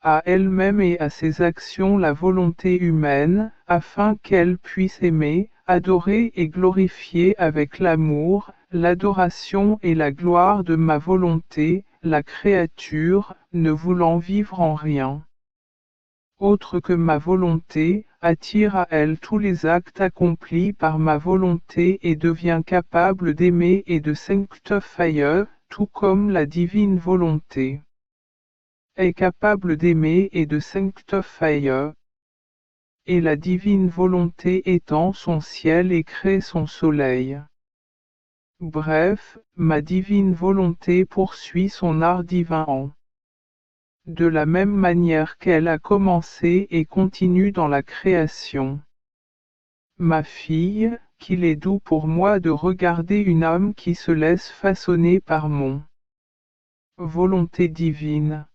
à elle-même et à ses actions la volonté humaine, afin qu'elle puisse aimer, adorer et glorifier avec l'amour, l'adoration et la gloire de ma volonté, la créature, ne voulant vivre en rien autre que ma volonté, attire à elle tous les actes accomplis par ma volonté et devient capable d'aimer et de sanctifier, tout comme la divine volonté est capable d'aimer et de sanctifier. Et la divine volonté étend son ciel et crée son soleil. Bref, ma divine volonté poursuit son art divin de la même manière qu'elle a commencé et continue dans la création. Ma fille, qu'il est doux pour moi de regarder une âme qui se laisse façonner par mon volonté divine.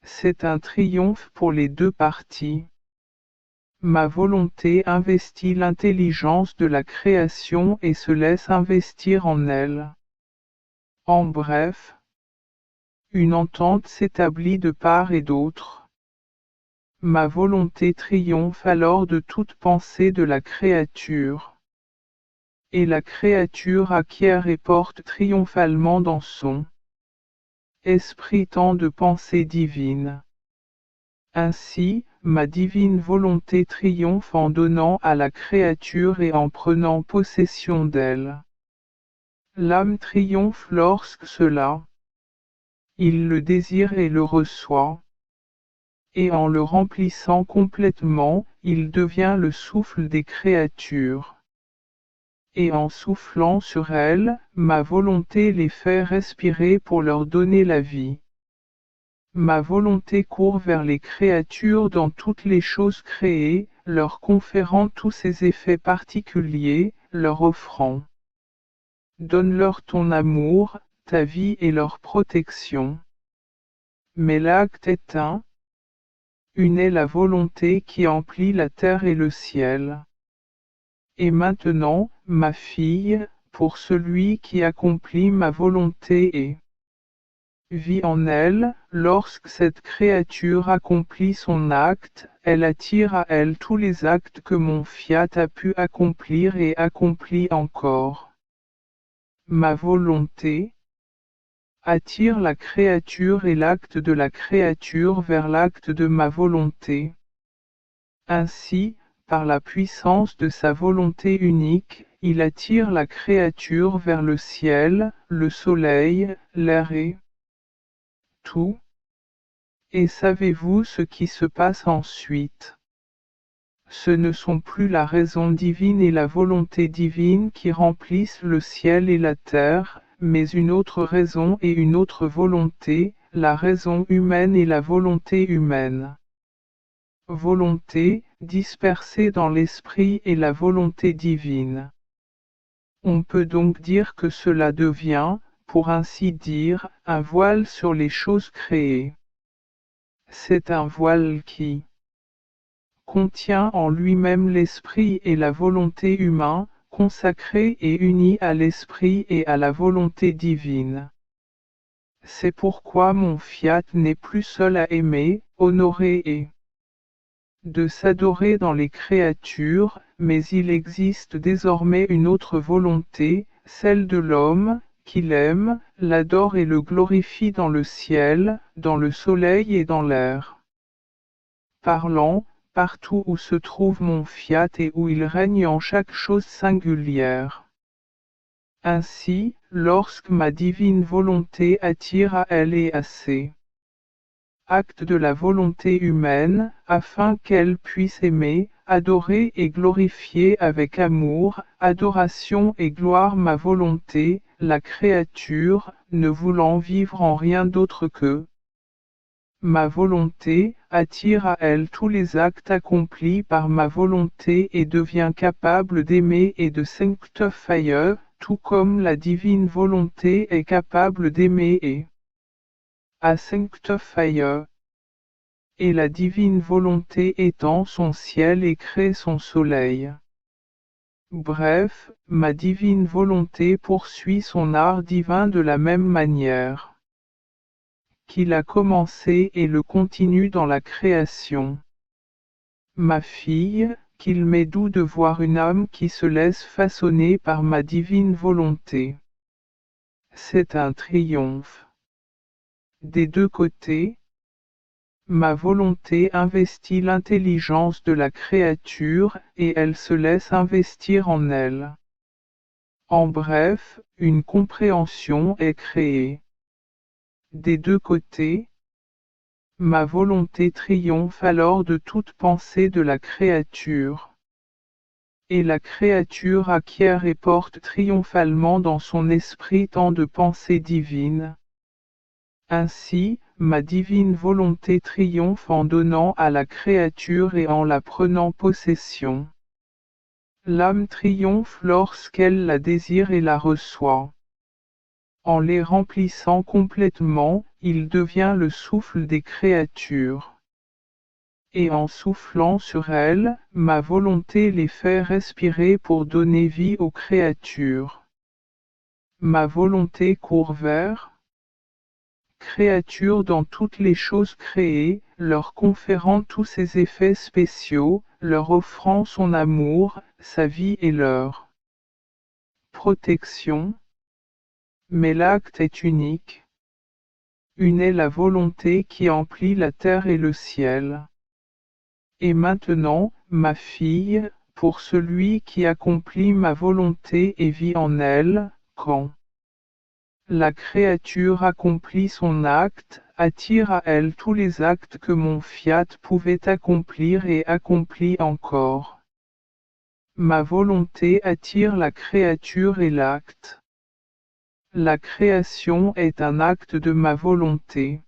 C'est un triomphe pour les deux parties. Ma volonté investit l'intelligence de la création et se laisse investir en elle. En bref, une entente s'établit de part et d'autre. Ma volonté triomphe alors de toute pensée de la créature. Et la créature acquiert et porte triomphalement dans son esprit tant de pensées divines. Ainsi, ma divine volonté triomphe en donnant à la créature et en prenant possession d'elle. L'âme triomphe lorsque cela, il le désire et le reçoit. Et en le remplissant complètement, il devient le souffle des créatures. Et en soufflant sur elles, ma volonté les fait respirer pour leur donner la vie. Ma volonté court vers les créatures dans toutes les choses créées, leur conférant tous ces effets particuliers, leur offrant. Donne-leur ton amour, ta vie et leur protection. Mais l'acte est une est la volonté qui emplit la terre et le ciel. Et maintenant, ma fille, pour celui qui accomplit ma volonté et vit en elle, lorsque cette créature accomplit son acte, elle attire à elle tous les actes que mon fiat a pu accomplir et accomplit encore. Ma volonté attire la créature et l'acte de la créature vers l'acte de ma volonté. Ainsi, par la puissance de sa volonté unique, il attire la créature vers le ciel, le soleil, l'air et tout. Et savez-vous ce qui se passe ensuite? Ce ne sont plus la raison divine et la volonté divine qui remplissent le ciel et la terre, mais une autre raison et une autre volonté, la raison humaine et la volonté humaine. Volonté, dispersée dans l'esprit et la volonté divine. On peut donc dire que cela devient, pour ainsi dire, un voile sur les choses créées. C'est un voile qui contient en lui-même l'esprit et la volonté humaine, consacrés et unis à l'esprit et à la volonté divine. C'est pourquoi mon fiat n'est plus seul à aimer, honorer et de s'adorer dans les créatures, mais il existe désormais une autre volonté, celle de l'homme, qui l'aime, l'adore et le glorifie dans le ciel, dans le soleil et dans l'air. Parlant, partout où se trouve mon fiat et où il règne en chaque chose singulière. Ainsi, lorsque ma divine volonté attire à elle et à ses actes de la volonté humaine, afin qu'elle puisse aimer, adorer et glorifier avec amour, adoration et gloire ma volonté, la créature, ne voulant vivre en rien d'autre que ma volonté, attire à elle tous les actes accomplis par ma volonté et devient capable d'aimer et de sanctifier, tout comme la divine volonté est capable d'aimer et à sanctifier. Et la divine volonté étend son ciel et crée son soleil. Bref, ma divine volonté poursuit son art divin de la même manière qu'il a commencé et le continue dans la création. Ma fille, qu'il m'est doux de voir une âme qui se laisse façonner par ma divine volonté. C'est un triomphe. Des deux côtés, ma volonté investit l'intelligence de la créature et elle se laisse investir en elle. En bref, une compréhension est créée. Des deux côtés, ma volonté triomphe alors de toute pensée de la créature. Et la créature acquiert et porte triomphalement dans son esprit tant de pensées divines. Ainsi, ma divine volonté triomphe en donnant à la créature et en la prenant possession. L'âme triomphe lorsqu'elle la désire et la reçoit. En les remplissant complètement, il devient le souffle des créatures. Et en soufflant sur elles, ma volonté les fait respirer pour donner vie aux créatures. Ma volonté court vers créatures dans toutes les choses créées, leur conférant tous ses effets spéciaux, leur offrant son amour, sa vie et leur protection. Mais l'acte est unique. Une est la volonté qui emplit la terre et le ciel. Et maintenant, ma fille, pour celui qui accomplit ma volonté et vit en elle, quand la créature accomplit son acte, attire à elle tous les actes que mon fiat pouvait accomplir et accomplit encore. Ma volonté attire la créature et l'acte. La création est un acte de ma volonté.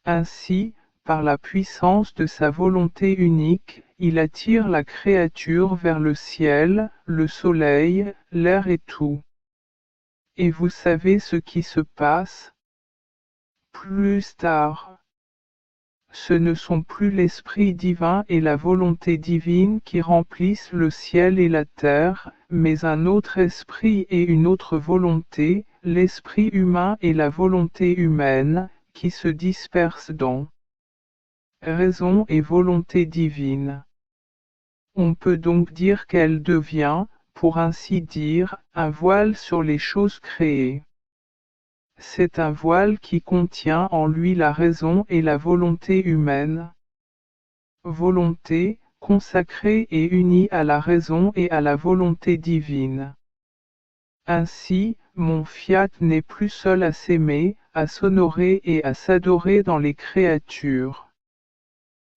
Ainsi, par la puissance de sa volonté unique, il attire la créature vers le ciel, le soleil, l'air et tout. Et vous savez ce qui se passe? Plus tard. Ce ne sont plus l'Esprit divin et la volonté divine qui remplissent le ciel et la terre, mais un autre esprit et une autre volonté, l'esprit humain et la volonté humaine, qui se dispersent dans raison et volonté divine. On peut donc dire qu'elle devient, pour ainsi dire, un voile sur les choses créées. C'est un voile qui contient en lui la raison et la volonté humaine. Volonté, consacrée et unie à la raison et à la volonté divine. Ainsi, mon fiat n'est plus seul à s'aimer, à s'honorer et à s'adorer dans les créatures.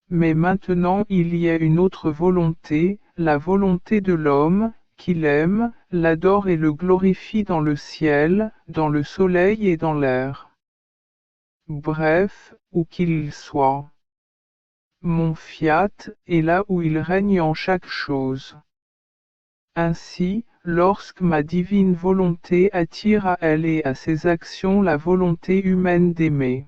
Mais maintenant il y a une autre volonté, la volonté de l'homme, qui l'aime, l'adore et le glorifie dans le ciel, dans le soleil et dans l'air. Bref, où qu'il soit. Mon fiat est là où il règne en chaque chose. Ainsi, lorsque ma divine volonté attire à elle et à ses actions la volonté humaine d'aimer,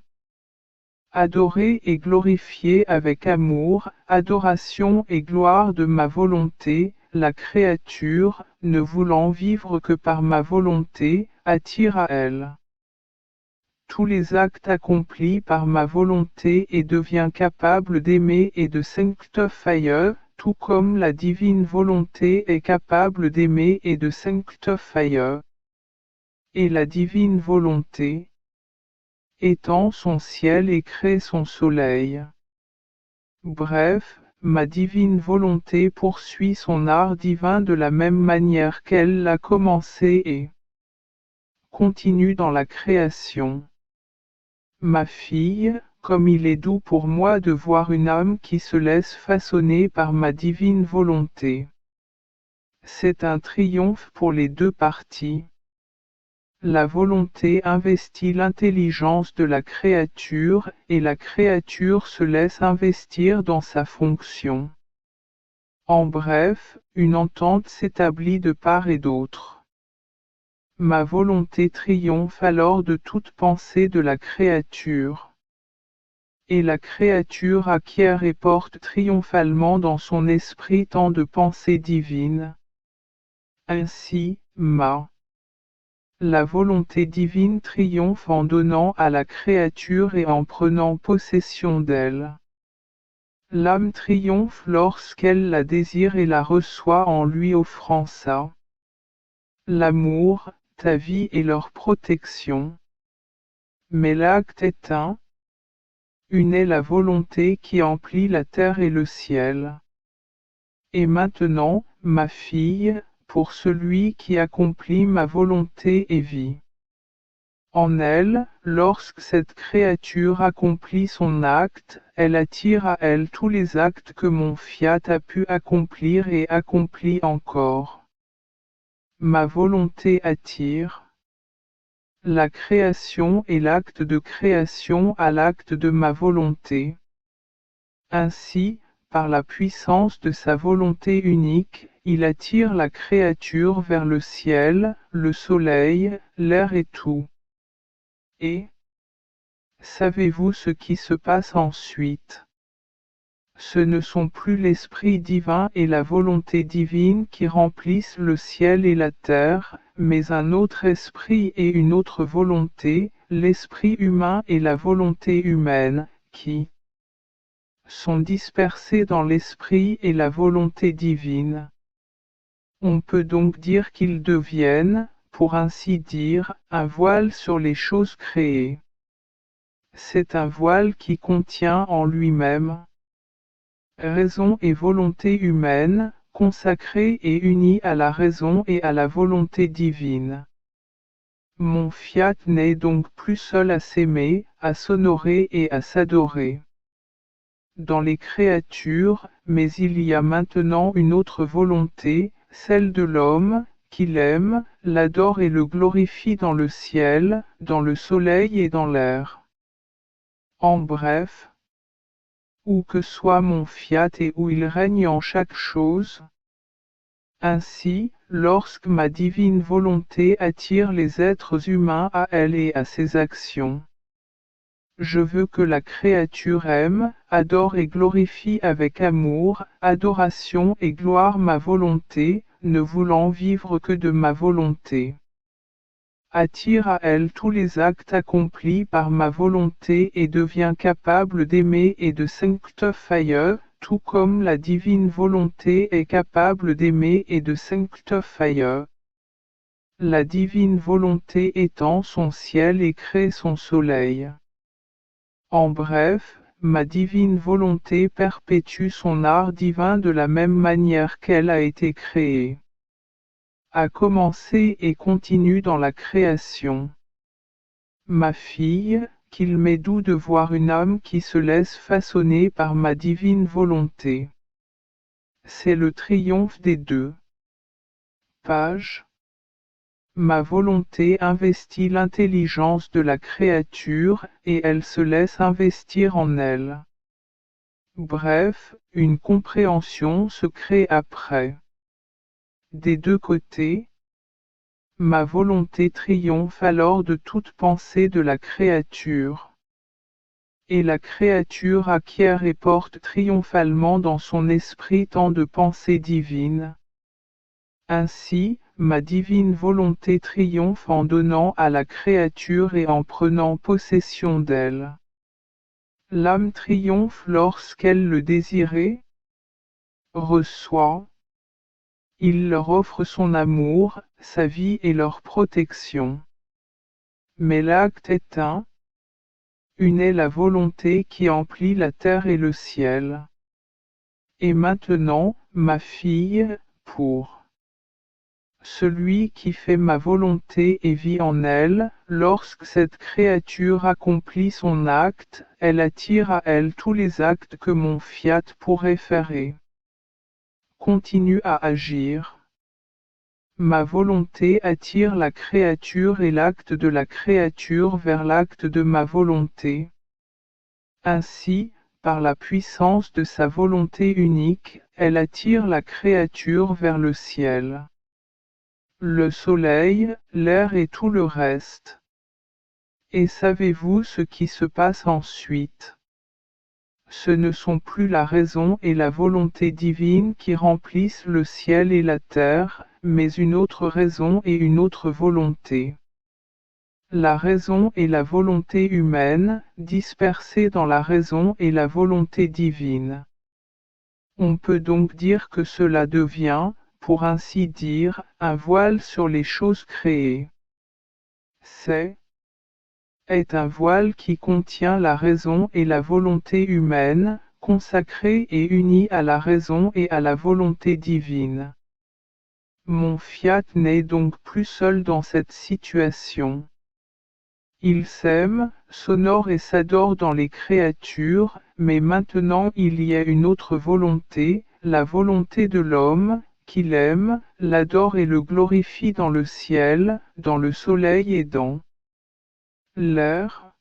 adorer et glorifier avec amour, adoration et gloire de ma volonté, la créature, ne voulant vivre que par ma volonté, attire à elle tous les actes accomplis par ma volonté et devient capable d'aimer et de sanctifier, tout comme la divine volonté est capable d'aimer et de sanctifier. Et la divine volonté étend son ciel et crée son soleil. Bref, ma divine volonté poursuit son art divin de la même manière qu'elle l'a commencé et continue dans la création. Ma fille, comme il est doux pour moi de voir une âme qui se laisse façonner par ma divine volonté. C'est un triomphe pour les deux parties. La volonté investit l'intelligence de la créature, et la créature se laisse investir dans sa fonction. En bref, une entente s'établit de part et d'autre. Ma volonté triomphe alors de toute pensée de la créature. Et la créature acquiert et porte triomphalement dans son esprit tant de pensées divines. Ainsi, ma La volonté divine triomphe en donnant à la créature et en prenant possession d'elle. L'âme triomphe lorsqu'elle la désire et la reçoit en lui offrant ça. L'amour, ta vie et leur protection. Mais l'acte est un. Une est la volonté qui emplit la terre et le ciel. Et maintenant, ma fille, pour celui qui accomplit ma volonté et vit en elle, lorsque cette créature accomplit son acte, elle attire à elle tous les actes que mon fiat a pu accomplir et accomplit encore. Ma volonté attire la création et l'acte de création à l'acte de ma volonté. Ainsi, par la puissance de sa volonté unique, il attire la créature vers le ciel, le soleil, l'air et tout. Et savez-vous ce qui se passe ensuite? Ce ne sont plus l'Esprit divin et la volonté divine qui remplissent le ciel et la terre, mais un autre esprit et une autre volonté, l'esprit humain et la volonté humaine, qui sont dispersés dans l'esprit et la volonté divine. On peut donc dire qu'ils deviennent, pour ainsi dire, un voile sur les choses créées. C'est un voile qui contient en lui-même raison et volonté humaine, consacrée et unie à la raison et à la volonté divine. Mon fiat n'est donc plus seul à s'aimer, à s'honorer et à s'adorer dans les créatures, mais il y a maintenant une autre volonté, celle de l'homme, qui l'aime, l'adore et le glorifie dans le ciel, dans le soleil et dans l'air. En bref, où que soit mon fiat et où il règne en chaque chose. Ainsi, lorsque ma divine volonté attire les êtres humains à elle et à ses actions, je veux que la créature aime, adore et glorifie avec amour, adoration et gloire ma volonté, ne voulant vivre que de ma volonté. Attire à elle tous les actes accomplis par ma volonté et devient capable d'aimer et de sanctifier, tout comme la divine volonté est capable d'aimer et de sanctifier. La divine volonté étend son ciel et crée son soleil. En bref, ma divine volonté perpétue son art divin de la même manière qu'elle a été créée, a commencé et continue dans la création. Ma fille, qu'il m'est doux de voir une âme qui se laisse façonner par ma divine volonté. C'est le triomphe des deux. Page. Ma volonté investit l'intelligence de la créature, et elle se laisse investir en elle. Bref, une compréhension se crée après. Des deux côtés, ma volonté triomphe alors de toute pensée de la créature. Et la créature acquiert et porte triomphalement dans son esprit tant de pensées divines. Ainsi, ma divine volonté triomphe en donnant à la créature et en prenant possession d'elle. L'âme triomphe lorsqu'elle le désirée reçoit. Il leur offre son amour, sa vie et leur protection. Mais l'acte est un. Une est la volonté qui emplit la terre et le ciel. Et maintenant, ma fille, pour celui qui fait ma volonté et vit en elle, lorsque cette créature accomplit son acte, elle attire à elle tous les actes que mon fiat pourrait faire et continue à agir. Ma volonté attire la créature et l'acte de la créature vers l'acte de ma volonté. Ainsi, par la puissance de sa volonté unique, elle attire la créature vers le ciel, le soleil, l'air et tout le reste. Et savez-vous ce qui se passe ensuite? Ce ne sont plus la raison et la volonté divine qui remplissent le ciel et la terre, mais une autre raison et une autre volonté. la raison et la volonté humaine, dispersées dans la raison et la volonté divine. On peut donc dire que cela devient, pour ainsi dire, un voile sur les choses créées. Est un voile qui contient la raison et la volonté humaine, consacrée et unie à la raison et à la volonté divine. Mon fiat n'est donc plus seul dans cette situation. Il s'aime, s'honore et s'adore dans les créatures, mais maintenant il y a une autre volonté, la volonté de l'homme, qui l'aime, l'adore et le glorifie dans le ciel, dans le soleil et dans l'air.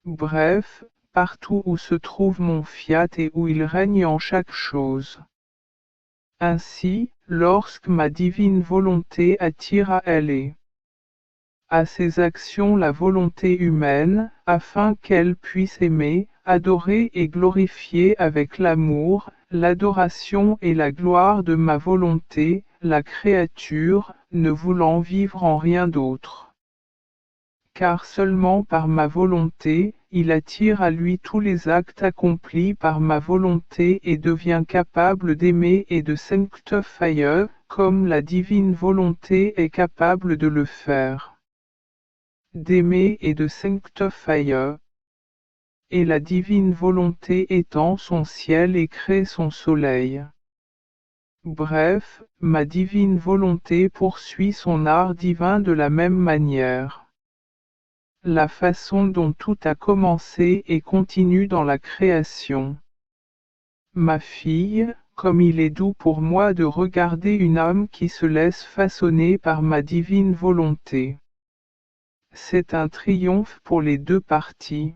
Bref, partout où se trouve mon fiat et où il règne en chaque chose. Ainsi, lorsque ma divine volonté attire à elle et à ses actions la volonté humaine, afin qu'elle puisse aimer, adorer et glorifier avec l'amour, l'adoration et la gloire de ma volonté, la créature, ne voulant vivre en rien d'autre. Car seulement par ma volonté, il attire à lui tous les actes accomplis par ma volonté et devient capable d'aimer et de sanctifier, comme la divine volonté est capable de le faire. D'aimer et de sanctifier. Et la divine volonté étend son ciel et crée son soleil. Bref, ma divine volonté poursuit son art divin de la même manière. La façon dont tout a commencé et continue dans la création. Ma fille, comme il est doux pour moi de regarder une âme qui se laisse façonner par ma divine volonté. C'est un triomphe pour les deux parties.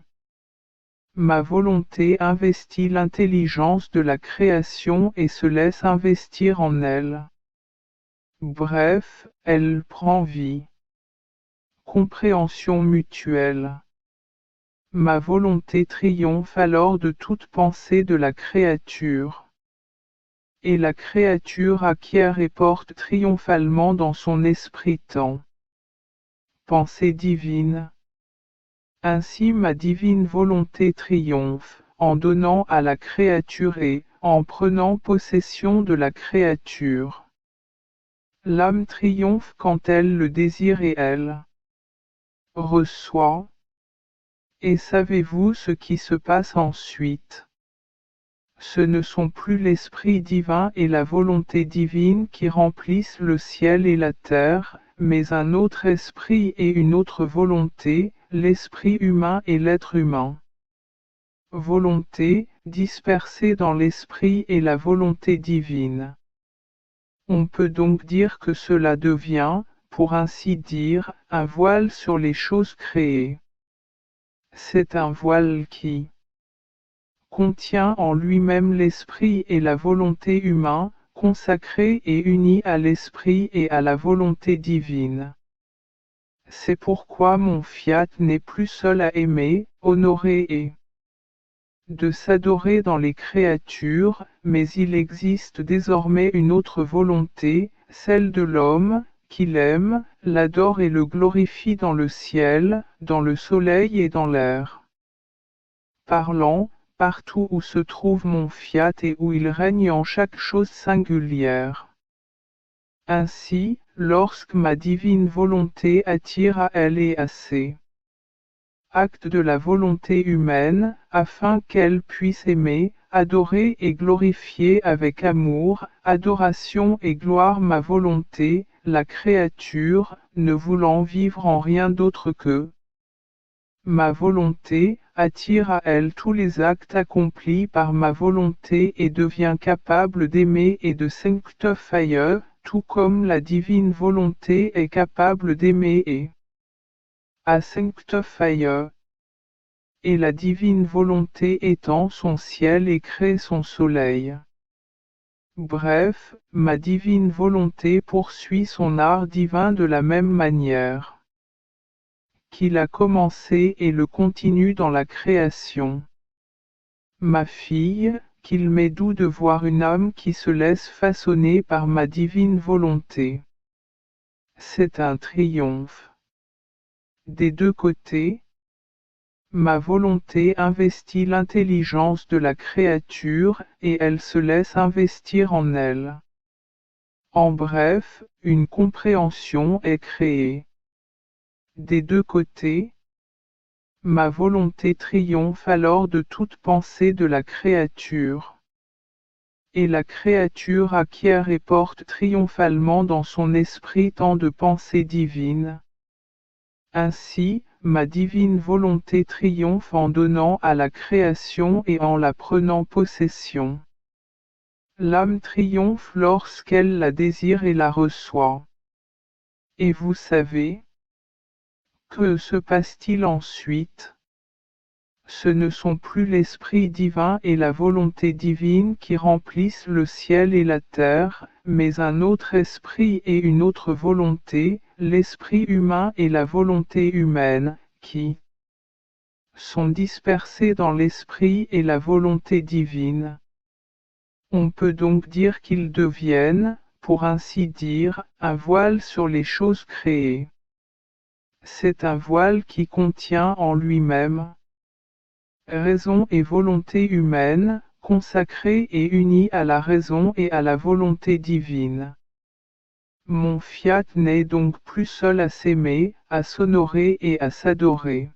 Ma volonté investit l'intelligence de la création et se laisse investir en elle. Bref, elle prend vie. Compréhension mutuelle. Ma volonté triomphe alors de toute pensée de la créature. Et la créature acquiert et porte triomphalement dans son esprit-temps. Pensée divine. Ainsi ma divine volonté triomphe, en donnant à la créature et, en prenant possession de la créature. L'âme triomphe quand elle le désire et elle reçoit. Et savez-vous ce qui se passe ensuite? Ce ne sont plus l'Esprit divin et la volonté divine qui remplissent le ciel et la terre, mais un autre esprit et une autre volonté, l'esprit humain et l'être humain. Volonté, dispersée dans l'esprit et la volonté divine. On peut donc dire que cela devient, pour ainsi dire, un voile sur les choses créées. C'est un voile qui contient en lui-même l'esprit et la volonté humain, consacrés et unis à l'esprit et à la volonté divine. C'est pourquoi mon fiat n'est plus seul à aimer, honorer et de s'adorer dans les créatures, mais il existe désormais une autre volonté, celle de l'homme, qui l'aime, l'adore et le glorifie dans le ciel, dans le soleil et dans l'air. Parlant, partout où se trouve mon fiat et où il règne en chaque chose singulière. Ainsi, lorsque ma divine volonté attire à elle et à ses actes de la volonté humaine, afin qu'elle puisse aimer, adorer et glorifier avec amour, adoration et gloire ma volonté, la créature, ne voulant vivre en rien d'autre que ma volonté, attire à elle tous les actes accomplis par ma volonté et devient capable d'aimer et de sanctifier, tout comme la divine volonté est capable d'aimer et à sanctifier. Et la divine volonté étend son ciel et crée son soleil. Bref, ma divine volonté poursuit son art divin de la même manière qu'il a commencé et le continue dans la création. Ma fille, qu'il m'est doux de voir une âme qui se laisse façonner par ma divine volonté. C'est un triomphe. Des deux côtés, ma volonté investit l'intelligence de la créature et elle se laisse investir en elle. En bref, une compréhension est créée. Des deux côtés, ma volonté triomphe alors de toute pensée de la créature. Et la créature acquiert et porte triomphalement dans son esprit tant de pensées divines. Ainsi, ma divine volonté triomphe en donnant à la création et en la prenant possession. L'âme triomphe lorsqu'elle la désire et la reçoit. Et vous savez, que se passe-t-il ensuite? Ce ne sont plus l'Esprit divin et la volonté divine qui remplissent le ciel et la terre, mais un autre esprit et une autre volonté, l'esprit humain et la volonté humaine, qui sont dispersés dans l'esprit et la volonté divine. On peut donc dire qu'ils deviennent, pour ainsi dire, un voile sur les choses créées. C'est un voile qui contient en lui-même raison et volonté humaine, consacrée et unie à la raison et à la volonté divine. Mon fiat n'est donc plus seul à s'aimer, à s'honorer et à s'adorer.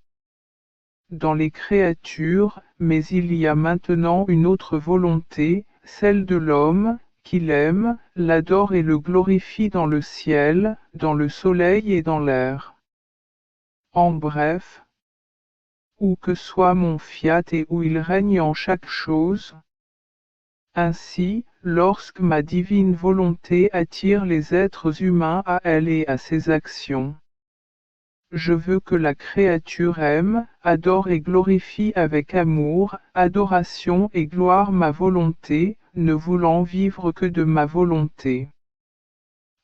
Dans les créatures, mais il y a maintenant une autre volonté, celle de l'homme, qui l'aime, l'adore et le glorifie dans le ciel, dans le soleil et dans l'air. En bref, où que soit mon fiat et où il règne en chaque chose. Ainsi, lorsque ma divine volonté attire les êtres humains à elle et à ses actions, je veux que la créature aime, adore et glorifie avec amour, adoration et gloire ma volonté, ne voulant vivre que de ma volonté.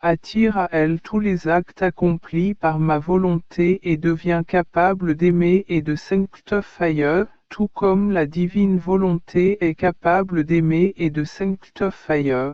Attire à elle tous les actes accomplis par ma volonté et devient capable d'aimer et de sanctifier, tout comme la divine volonté est capable d'aimer et de sanctifier.